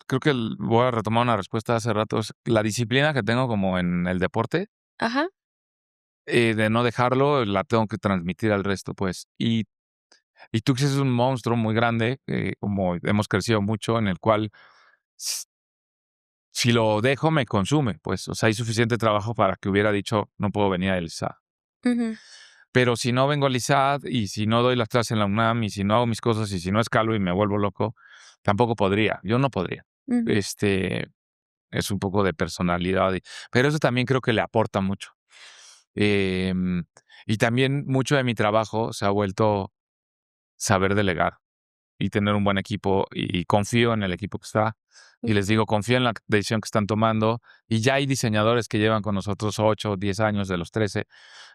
creo que voy a retomar una respuesta de hace rato. Es la disciplina que tengo como en el deporte, Ajá, de no dejarlo, la tengo que transmitir al resto, pues. Y Tux es un monstruo muy grande, como hemos crecido mucho, en el cual s- si lo dejo me consume, pues. O sea, hay suficiente trabajo para que hubiera dicho, no puedo venir a ELSA. ujú, Pero si no vengo al ISAD y si no doy las clases en la UNAM y si no hago mis cosas y si no escalo y me vuelvo loco, tampoco podría. Yo no podría. ujú. Es un poco de personalidad, pero eso también creo que le aporta mucho. Em, y también mucho de mi trabajo se ha vuelto saber delegar y tener un buen equipo y confío en el equipo que está. Y les digo, confío en la decisión que están tomando. Y ya hay diseñadores que llevan con nosotros 8 o 10 años de los 13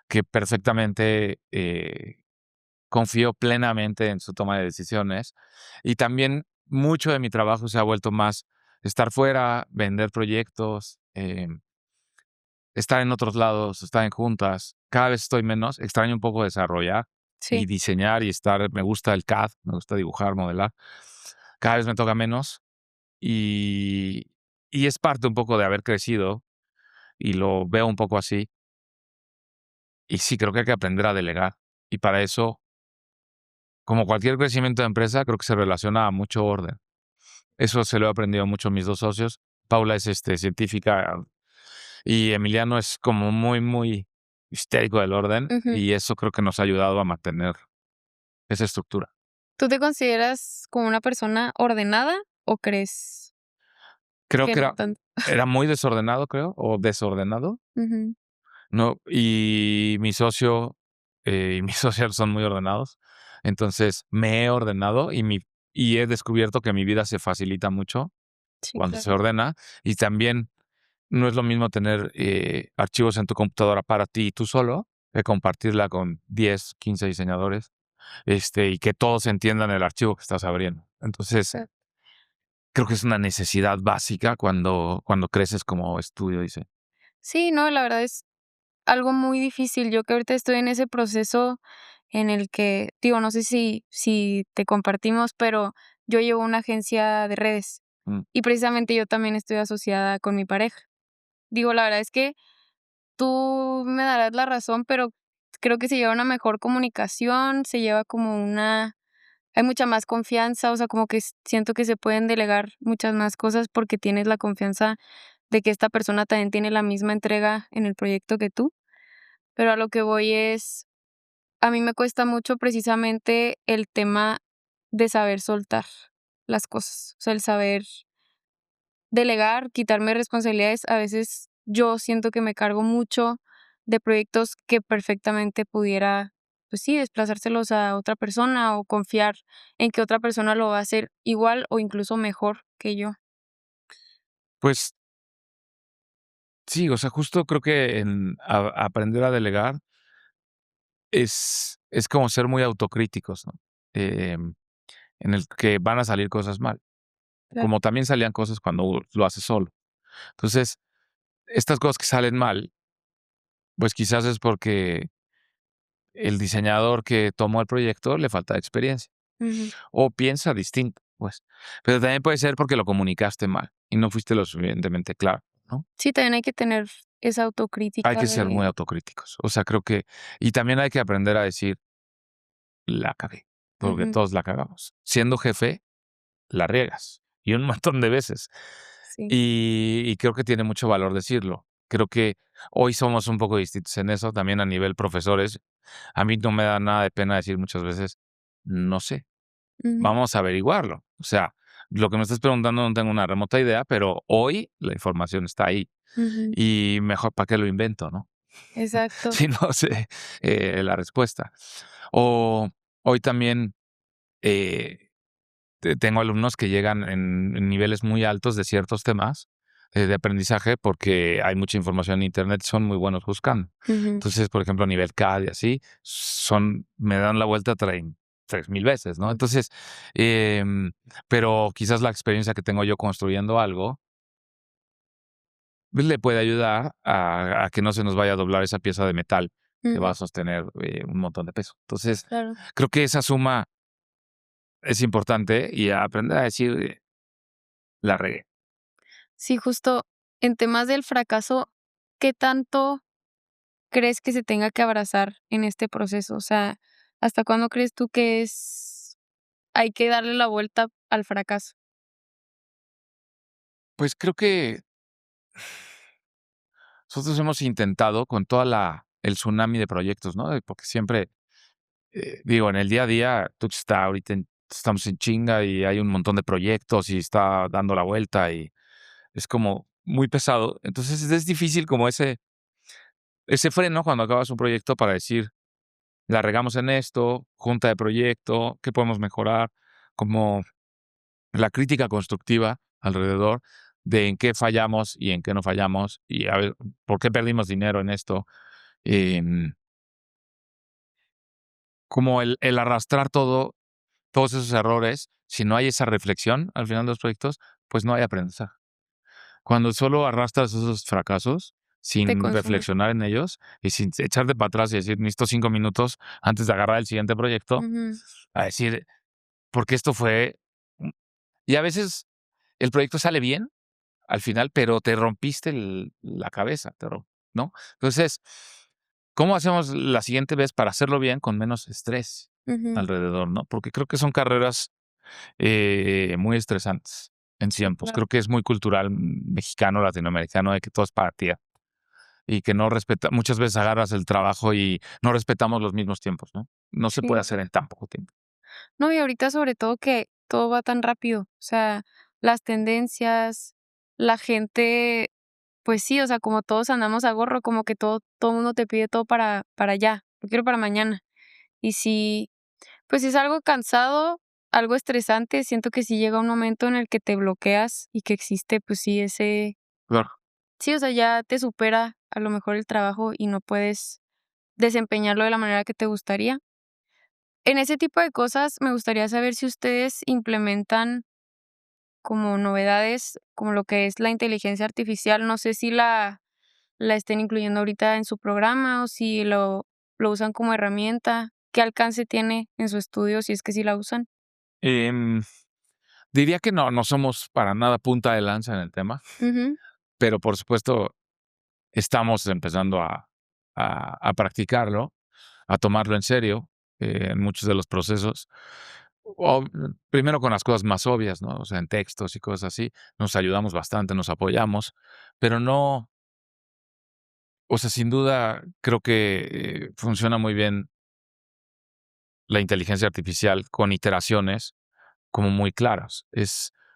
que perfectamente confío plenamente en su toma de decisiones. Y también mucho de mi trabajo se ha vuelto más estar fuera, vender proyectos, estar en otros lados, estar en juntas. Cada vez estoy menos, extraño un poco desarrollar y Sí, diseñar y estar, me gusta el CAD, me gusta dibujar, modelar. Cada vez me toca menos y, y es parte un poco de haber crecido y lo veo un poco así. Y sí, creo que hay que aprender a delegar. Y para eso, como cualquier crecimiento de empresa, creo que se relaciona a mucho orden. Eso se lo he aprendido mucho a mis 2 socios. Paula es científica y Emiliano es como muy, muy histérico del orden ujú. y eso creo que nos ha ayudado a mantener esa estructura. ¿Tú te consideras como una persona ordenada o crees Creo que que no tanto? era muy desordenado, creo, o desordenado, Ujú, ¿no? Y mi socio y mis socios son muy ordenados. Entonces me he ordenado y he descubierto que mi vida se facilita mucho sí, cuando se claro. ordena y también no es lo mismo tener archivos en tu computadora para ti y tú solo que compartirla con 10, 15 diseñadores, y que todos entiendan el archivo que estás abriendo. Entonces, Exacto. creo que es una necesidad básica cuando creces como estudio, dice. Sí, no, la verdad es algo muy difícil. Yo que ahorita estoy en ese proceso en el que, digo, no sé si te compartimos, pero yo llevo una agencia de redes Mm. y precisamente yo también estoy asociada con mi pareja. Digo, la verdad es que tú me darás la razón, pero creo que se lleva una mejor comunicación, se lleva como una hay mucha más confianza, o sea, como que siento que se pueden delegar muchas más cosas porque tienes la confianza de que esta persona también tiene la misma entrega en el proyecto que tú. Pero a lo que voy es, a mí me cuesta mucho precisamente el tema de saber soltar las cosas, o sea, el saber delegar, quitarme responsabilidades. A veces yo siento que me cargo mucho de proyectos que perfectamente pudiera, pues sí, desplazárselos a otra persona o confiar en que otra persona lo va a hacer igual o incluso mejor que yo. Pues sí, o sea, justo creo que en aprender a delegar es como ser muy autocríticos, ¿no? Em, en el que van a salir cosas mal, Claro. como también salían cosas cuando lo haces solo. Entonces, estas cosas que salen mal, pues quizás es porque el diseñador que tomó el proyecto le falta experiencia Ujú. o piensa distinto, pues. Pero también puede ser porque lo comunicaste mal y no fuiste lo suficientemente claro, ¿no? Sí, también hay que tener esa Hay autocrítica que ser muy de autocríticos. O sea, creo que y también hay que aprender a decir: "La cagué", porque ujú, todos la cagamos. Siendo jefe, la riegas, y un montón de veces. sí. Y creo que tiene mucho valor decirlo. Creo que hoy somos un poco distintos en eso, también a nivel profesores. A mí no me da nada de pena decir muchas veces: "No sé, Ujú, vamos a averiguarlo". O sea, lo que me estás preguntando no tengo una remota idea, pero hoy la información está ahí, ujú, y mejor para qué lo invento, ¿no? exacto. Si no sé, la respuesta. O hoy también, eh tengo alumnos que llegan en niveles muy altos de ciertos temas de aprendizaje porque hay mucha información en internet, son muy buenos buscando. Ujú, Entonces, por ejemplo, a nivel CAD y así, me dan la vuelta 3000 veces, ¿no? Entonces, pero quizás la experiencia que tengo yo construyendo algo pues, le puede ayudar a que no se nos vaya a doblar esa pieza de metal que va ujú, a sostener un montón de peso. Entonces, claro. creo que esa suma es importante y aprender a decir, la regué. Sí, justo en temas del fracaso, ¿qué tanto crees que se tenga que abrazar en este proceso? O sea, ¿hasta cuándo crees tú que hay que darle la vuelta al fracaso? Pues creo que nosotros hemos intentado con toda el tsunami de proyectos, ¿no? Porque siempre, digo, en el día a día, tú está ahorita estamos en chinga y hay un montón de proyectos y está dando la vuelta y es como muy pesado. Entonces es difícil como ese freno cuando acabas un proyecto para decir, la regamos en esto, junta de proyecto, ¿qué podemos mejorar? Como la crítica constructiva alrededor de en qué fallamos y en qué no fallamos y a ver, ¿por qué perdimos dinero en esto? Em, como el arrastrar todos esos errores, si no hay esa reflexión al final de los proyectos, pues no hay aprendizaje. Cuando solo arrastras esos fracasos Te sin consume. reflexionar en ellos y sin echarte para atrás y decir, necesito 5 minutos antes de agarrar el siguiente proyecto, Ujú, a decir, porque esto fue... Y a veces el proyecto sale bien, al final, pero te rompiste la cabeza, ¿no? Entonces, ¿cómo hacemos la siguiente vez para hacerlo bien con menos estrés ujú, alrededor, no? Porque creo que son carreras muy estresantes en sí, tiempos. claro. Creo que es muy cultural mexicano, latinoamericano, de que todo es para ti y que no respeta, muchas veces agarras el trabajo y no respetamos los mismos tiempos, ¿no? No se puede Sí. hacer en tan poco tiempo. No, y ahorita sobre todo que todo va tan rápido, o sea, las tendencias, la gente, pues sí, o sea, como todos andamos a gorro, como que todo mundo te pide todo para allá, lo quiero para mañana. Y sí, pues es algo cansado, algo estresante, siento que sí llega un momento en el que te bloqueas y que existe, pues sí, Claro. sí, o sea, ya te supera a lo mejor el trabajo y no puedes desempeñarlo de la manera que te gustaría. En ese tipo de cosas, me gustaría saber si ustedes implementan como novedades, como lo que es la inteligencia artificial. No sé si la estén incluyendo ahorita en su programa o si lo usan como herramienta. ¿Qué alcance tiene en su estudio si es que sí la usan? Em, Diría que no somos para nada punta de lanza en el tema, Ujú, pero por supuesto estamos empezando a practicarlo, a tomarlo en serio, en muchos de los procesos. O, primero con las cosas más obvias, ¿no? O sea, en textos y cosas así, nos ayudamos bastante, nos apoyamos, pero no, o sea, sin duda creo que, funciona muy bien la inteligencia artificial con iteraciones como muy claras.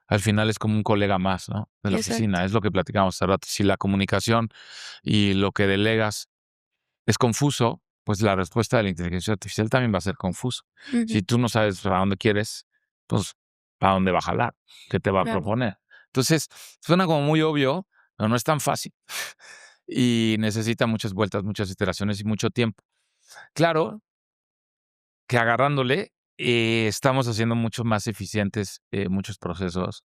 Al final es como un colega más, ¿no? De la exacto. oficina, es lo que platicamos hace rato. Si la comunicación y lo que delegas es confuso, pues la respuesta de la inteligencia artificial también va a ser confuso. Ujú, Si tú no sabes para dónde quieres, pues para dónde va a jalar, qué te va a claro, proponer. Entonces, suena como muy obvio, pero no es tan fácil. Y necesita muchas vueltas, muchas iteraciones y mucho tiempo. Claro que agarrándole, estamos haciendo mucho más eficientes muchos procesos.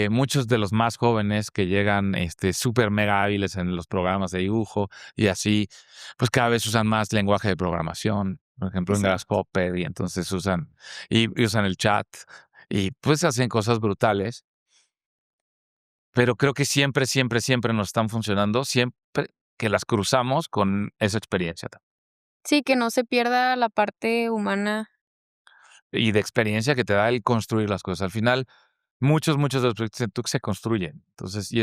Muchos de los más jóvenes que llegan súper mega hábiles en los programas de dibujo y así, pues cada vez usan más lenguaje de programación, por ejemplo en exacto. Grasshopper, y entonces y usan el chat y pues hacen cosas brutales, pero creo que siempre, siempre, siempre nos están funcionando, siempre que las cruzamos con esa experiencia Sí, que no se pierda la parte humana. y de experiencia que te da el construir las cosas. Al final, muchos de los proyectos en Tux se construyen. Entonces, y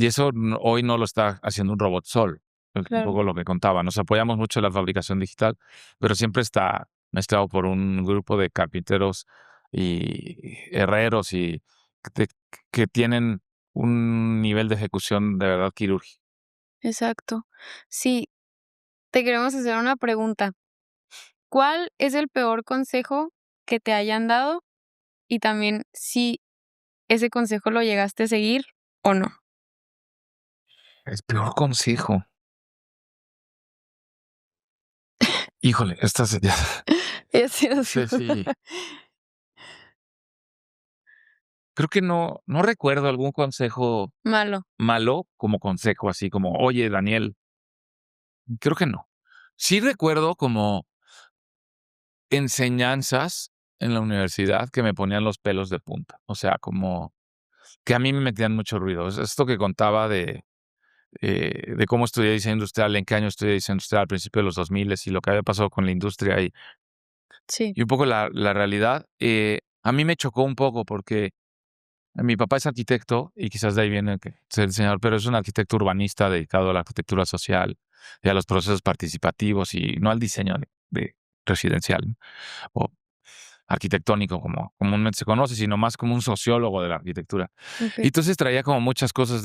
eso hoy no lo está haciendo un robot solo. Es un Claro, poco lo que contaba. Nos apoyamos mucho en la fabricación digital, pero siempre está mezclado por un grupo de carpinteros y herreros y que, que tienen un nivel de ejecución de verdad quirúrgico. exacto. Sí, te queremos hacer una pregunta. ¿Cuál es el peor consejo que te hayan dado? Y también si ese consejo lo llegaste a seguir o no. El peor consejo. Híjole, esta sería. Y ha sido así. Sí, sí. Creo que no recuerdo algún consejo Malo. malo como consejo, así como, oye, Daniel, creo que no. Sí recuerdo como enseñanzas en la universidad que me ponían los pelos de punta. O sea, como que a mí me metían mucho ruido. Es esto que contaba de cómo estudié diseño industrial, en qué año estudié diseño industrial al principio de los 2000 y lo que había pasado con la industria Sí. y un poco la realidad. A mí me chocó un poco porque mi papá es arquitecto y quizás de ahí viene que ser diseñador, pero es un arquitecto urbanista dedicado a la arquitectura social y a los procesos participativos y no al diseño de residencial, ¿no? O arquitectónico como comúnmente se conoce, sino más como un sociólogo de la arquitectura. Y Okey. entonces traía como muchas cosas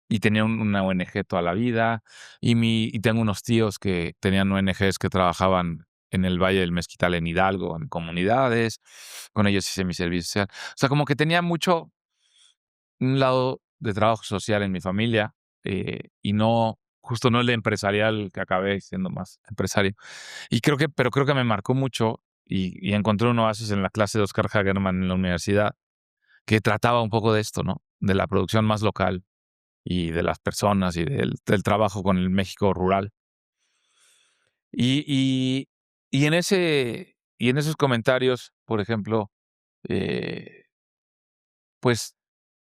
y tenía una ONG toda la vida y tengo unos tíos que tenían ONGs que trabajaban en el Valle del Mezquital en Hidalgo, en comunidades, con ellos hice mi servicio social. O sea, como que tenía mucho un lado de trabajo social en mi familia, y no, justo no el empresarial que acabé siendo más empresario. Pero creo que me marcó mucho y encontré un oasis en la clase de Oscar Hagerman en la universidad, que trataba un poco de esto, ¿no? De la producción más local y de las personas y del trabajo con el México rural. Y, y, y en esos comentarios, por ejemplo, eh, pues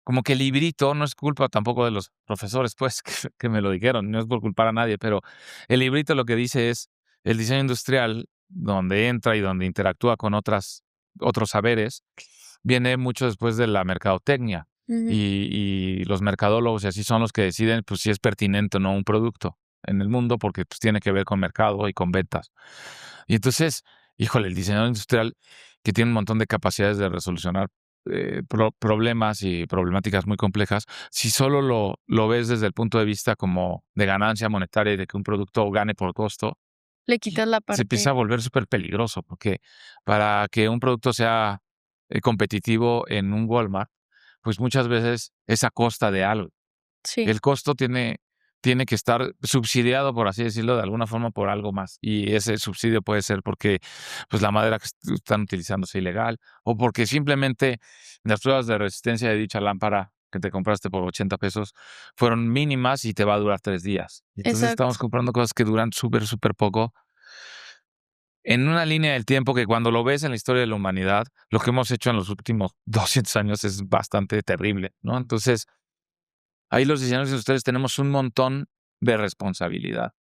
como que el librito no es culpa tampoco de los profesores, pues, que me lo dijeron, no es por culpar a nadie, pero el librito lo que dice es el diseño industrial, donde entra y donde interactúa con otros saberes, viene mucho después de la mercadotecnia Ujú. y los mercadólogos y así son los que deciden, pues, si es pertinente o no un producto en el mundo, porque, pues, tiene que ver con mercado y con ventas. Y entonces, híjole, el diseñador industrial que tiene un montón de capacidades de resolucionar problemas y problemáticas muy complejas, si solo lo ves desde el punto de vista como de ganancia monetaria y de que un producto gane por costo, Le quitas la se empieza parte. a volver súper peligroso, porque para que un producto sea competitivo en un Walmart, pues muchas veces es a costa de algo. Sí, El costo tiene que estar subsidiado, por así decirlo, de alguna forma por algo más. Y ese subsidio puede ser porque pues, la madera que están utilizando es ilegal o porque simplemente las pruebas de resistencia de dicha lámpara que te compraste por 80 pesos fueron mínimas y te va a durar 3 días. Y entonces estamos Exacto. comprando cosas que duran súper, súper poco en una línea del tiempo que cuando lo ves en la historia de la humanidad, lo que hemos hecho en los últimos 200 años es bastante terrible, ¿no? Entonces, ahí los diseñadores industriales tenemos un montón de responsabilidad.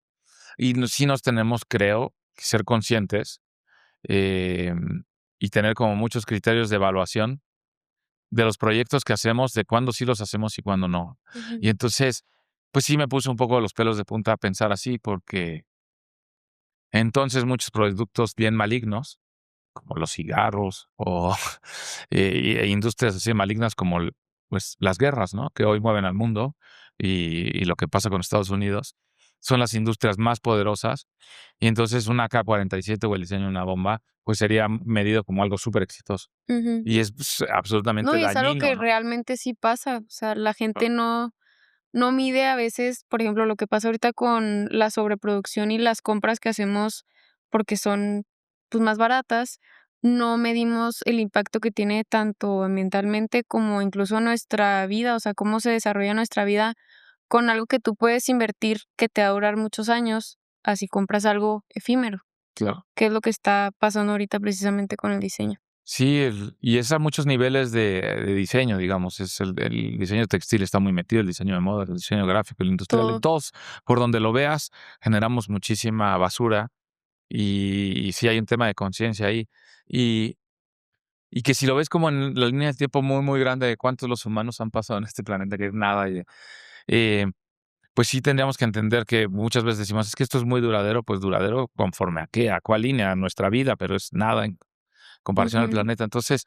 Y sí nos tenemos, creo, que ser conscientes eh, y tener como muchos criterios de evaluación de los proyectos que hacemos, de cuándo sí los hacemos y cuándo no. Ujú. Y entonces, pues sí me puse un poco los pelos de punta a pensar así, porque entonces muchos productos bien malignos, como los cigarros o industrias así malignas como pues, las guerras, ¿no? Que hoy mueven al mundo y lo que pasa con Estados Unidos, son las industrias más poderosas. Y entonces una AK-47 o el diseño de una bomba, pues sería medido como algo súper exitoso. Ujú. Y es pues, No, absolutamente y es algo dañino, que ¿no? realmente sí pasa. O sea, la gente no mide a veces, por ejemplo, lo que pasa ahorita con la sobreproducción y las compras que hacemos porque son, pues, más baratas, no medimos el impacto que tiene tanto ambientalmente como incluso nuestra vida, o sea, cómo se desarrolla nuestra vida con algo que tú puedes invertir que te va a durar muchos años, así compras algo efímero, Claro. que es lo que está pasando ahorita precisamente con el diseño. Sí, y es a muchos niveles de diseño, digamos. Es el diseño textil está muy metido, el diseño de moda, el diseño gráfico, el industrial, en Todo. todos, por donde lo veas, generamos muchísima basura y sí hay un tema de conciencia ahí. Y, y que si lo ves como en la línea de tiempo muy, muy grande de cuántos los humanos han pasado en este planeta, que es nada, eh, pues sí tendríamos que entender que muchas veces decimos, es que esto es muy duradero, pues duradero conforme a qué, a cuál línea, a nuestra vida, pero es nada comparación al Ujú. planeta. Entonces,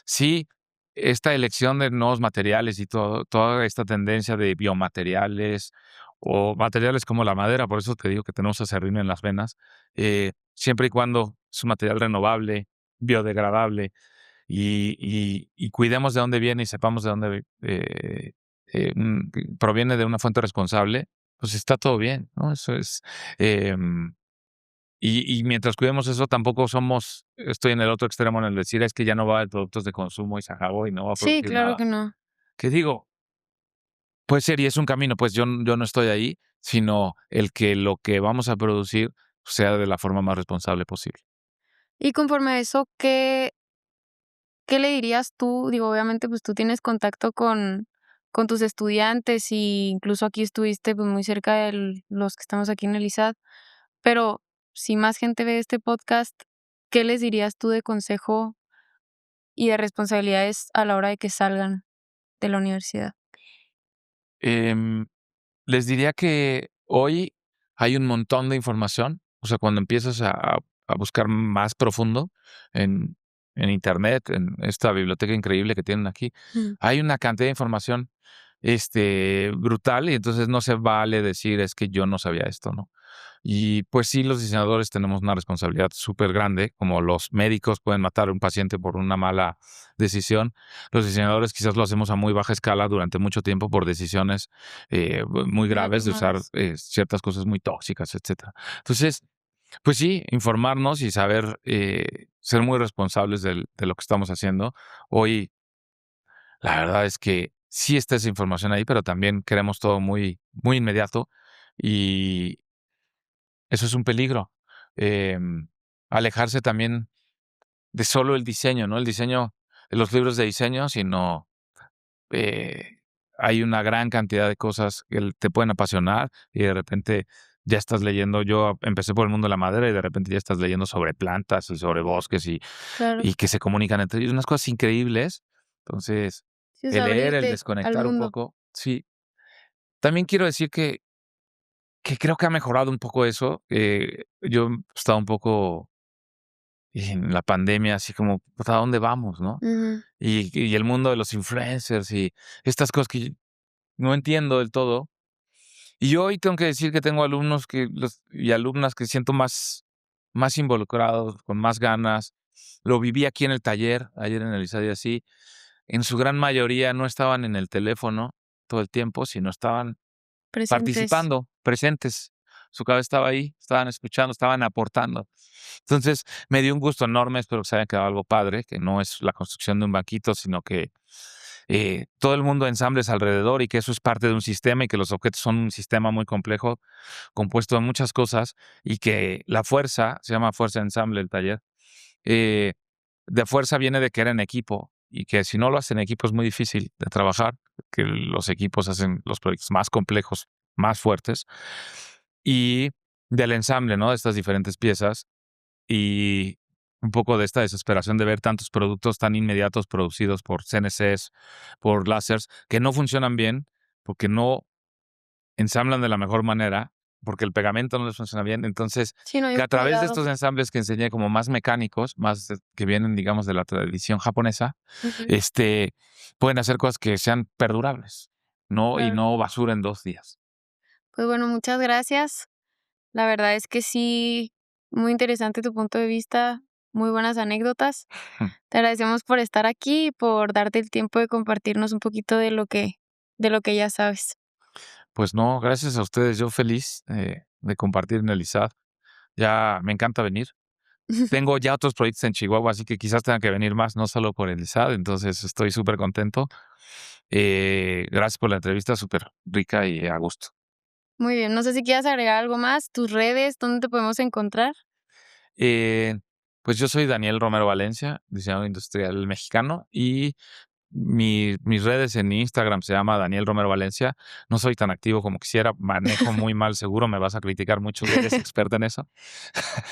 sí, esta elección de nuevos materiales y toda esta tendencia de biomateriales o materiales como la madera, por eso te digo que tenemos acerrín en las venas, siempre y cuando es un material renovable, biodegradable y cuidemos de dónde viene y sepamos de dónde proviene de una fuente responsable, pues está todo bien, ¿no? Eso es. em, y mientras cuidemos eso, tampoco estoy en el otro extremo en el decir, es que ya no va a haber productos de consumo y se acabó y no va a Sí, producir claro nada. que no. Que digo, puede ser y es un camino, pues yo no estoy ahí, sino el que lo que vamos a producir sea de la forma más responsable posible. Y conforme a eso, ¿qué le dirías tú? Digo, obviamente, pues, tú tienes contacto con tus estudiantes, y incluso aquí estuviste, pues, muy cerca de los que estamos aquí en el ISAD, pero si más gente ve este podcast, ¿qué les dirías tú de consejo y de responsabilidades a la hora de que salgan de la universidad? Em, Les diría que hoy hay un montón de información, o sea, cuando empiezas a buscar más profundo en, en Internet, en esta biblioteca increíble que tienen aquí, Ujú. hay una cantidad de información brutal y entonces no se vale decir es que yo no sabía esto, ¿no? Y pues sí, los diseñadores tenemos una responsabilidad súper grande, como los médicos pueden matar a un paciente por una mala decisión, los diseñadores quizás lo hacemos a muy baja escala durante mucho tiempo por decisiones muy graves de usar Inadecuadas. ciertas cosas muy tóxicas, etcétera. Entonces, pues sí, informarnos y saber ser muy responsables de lo que estamos haciendo. Hoy, la verdad es que sí está esa información ahí, pero también queremos todo muy, muy inmediato y eso es un peligro. Em, Alejarse también de solo el diseño, ¿no? El diseño, de los libros de diseño, sino eh, hay una gran cantidad de cosas que te pueden apasionar y de repente ya estás leyendo. Yo empecé por el mundo de la madera y de repente ya estás leyendo sobre plantas y sobre bosques Claro. y que se comunican entre ellos, unas cosas increíbles. Entonces, Sí, o el sea, leer, el abrirte al desconectar un mundo. poco, sí. También quiero decir que creo que ha mejorado un poco eso. Yo he estado un poco en la pandemia, así como, pues, ¿a dónde vamos, no? Ujú. Y el mundo de los influencers y estas cosas que no entiendo del todo. Y hoy tengo que decir que tengo alumnos y alumnas que siento más involucrados, con más ganas. Lo viví aquí en el taller, ayer en el ISAD y así. En su gran mayoría no estaban en el teléfono todo el tiempo, sino estaban Presentes. participando, presentes. Su cabeza estaba ahí, estaban escuchando, estaban aportando. Entonces, me dio un gusto enorme, espero que se haya quedado algo padre, que no es la construcción de un banquito, sino que todo el mundo ensambles alrededor y que eso es parte de un sistema y que los objetos son un sistema muy complejo, compuesto de muchas cosas y que la fuerza, se llama fuerza de ensamble el taller, de fuerza viene de que era en equipo y que si no lo hacen en equipo es muy difícil de trabajar, que los equipos hacen los proyectos más complejos, más fuertes, y del ensamble, ¿no? De estas diferentes piezas y un poco de esta desesperación de ver tantos productos tan inmediatos producidos por CNCs, por láseres, que no funcionan bien porque no ensamblan de la mejor manera, porque el pegamento no les funciona bien. Entonces, Sí, no hay que un a través de cuidado. estos ensambles que enseñé como más mecánicos, más que vienen, digamos, de la tradición japonesa, Ujú, pueden hacer cosas que sean perdurables, ¿no? Y claro. no basura en 2 días. Pues bueno, muchas gracias. La verdad es que sí, muy interesante tu punto de vista, muy buenas anécdotas. Te agradecemos por estar aquí y por darte el tiempo de compartirnos un poquito de lo que ya sabes. Pues no, gracias a ustedes. Yo feliz de compartir en el ISAD. Ya me encanta venir. Tengo ya otros proyectos en Chihuahua, así que quizás tenga que venir más, no solo por el ISAD. Entonces estoy súper contento. Gracias por la entrevista, súper rica y a gusto. Muy bien, no sé si quieras agregar algo más, tus redes, ¿dónde te podemos encontrar? Eh, pues yo soy Daniel Romero Valencia, diseñador industrial mexicano, y mis redes en Instagram se llama Daniel Romero Valencia. No soy tan activo como quisiera, manejo muy mal, seguro me vas a criticar mucho, que eres experta en eso.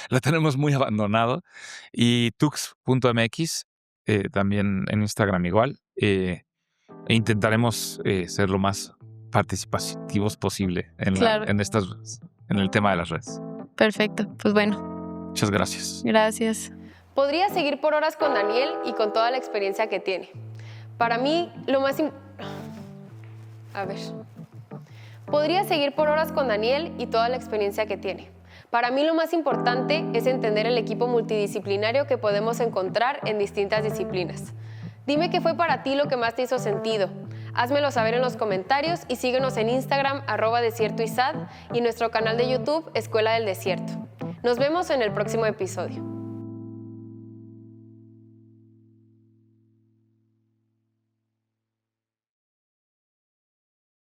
Lo tenemos muy abandonado. Y tux.mx, también en Instagram igual. E intentaremos ser lo más participativos posible Claro, en estas redes, en el tema de las redes. perfecto. Pues bueno, Muchas gracias. gracias. Podría seguir por horas con Daniel y con toda la experiencia que tiene. Para mí, lo más... A ver. Podría seguir por horas con Daniel y toda la experiencia que tiene. Para mí lo más importante es entender el equipo multidisciplinario que podemos encontrar en distintas disciplinas. Dime qué fue para ti lo que más te hizo sentido. Házmelo saber en los comentarios y síguenos en Instagram @desiertoisad y nuestro canal de YouTube Escuela del Desierto. Nos vemos en el próximo episodio.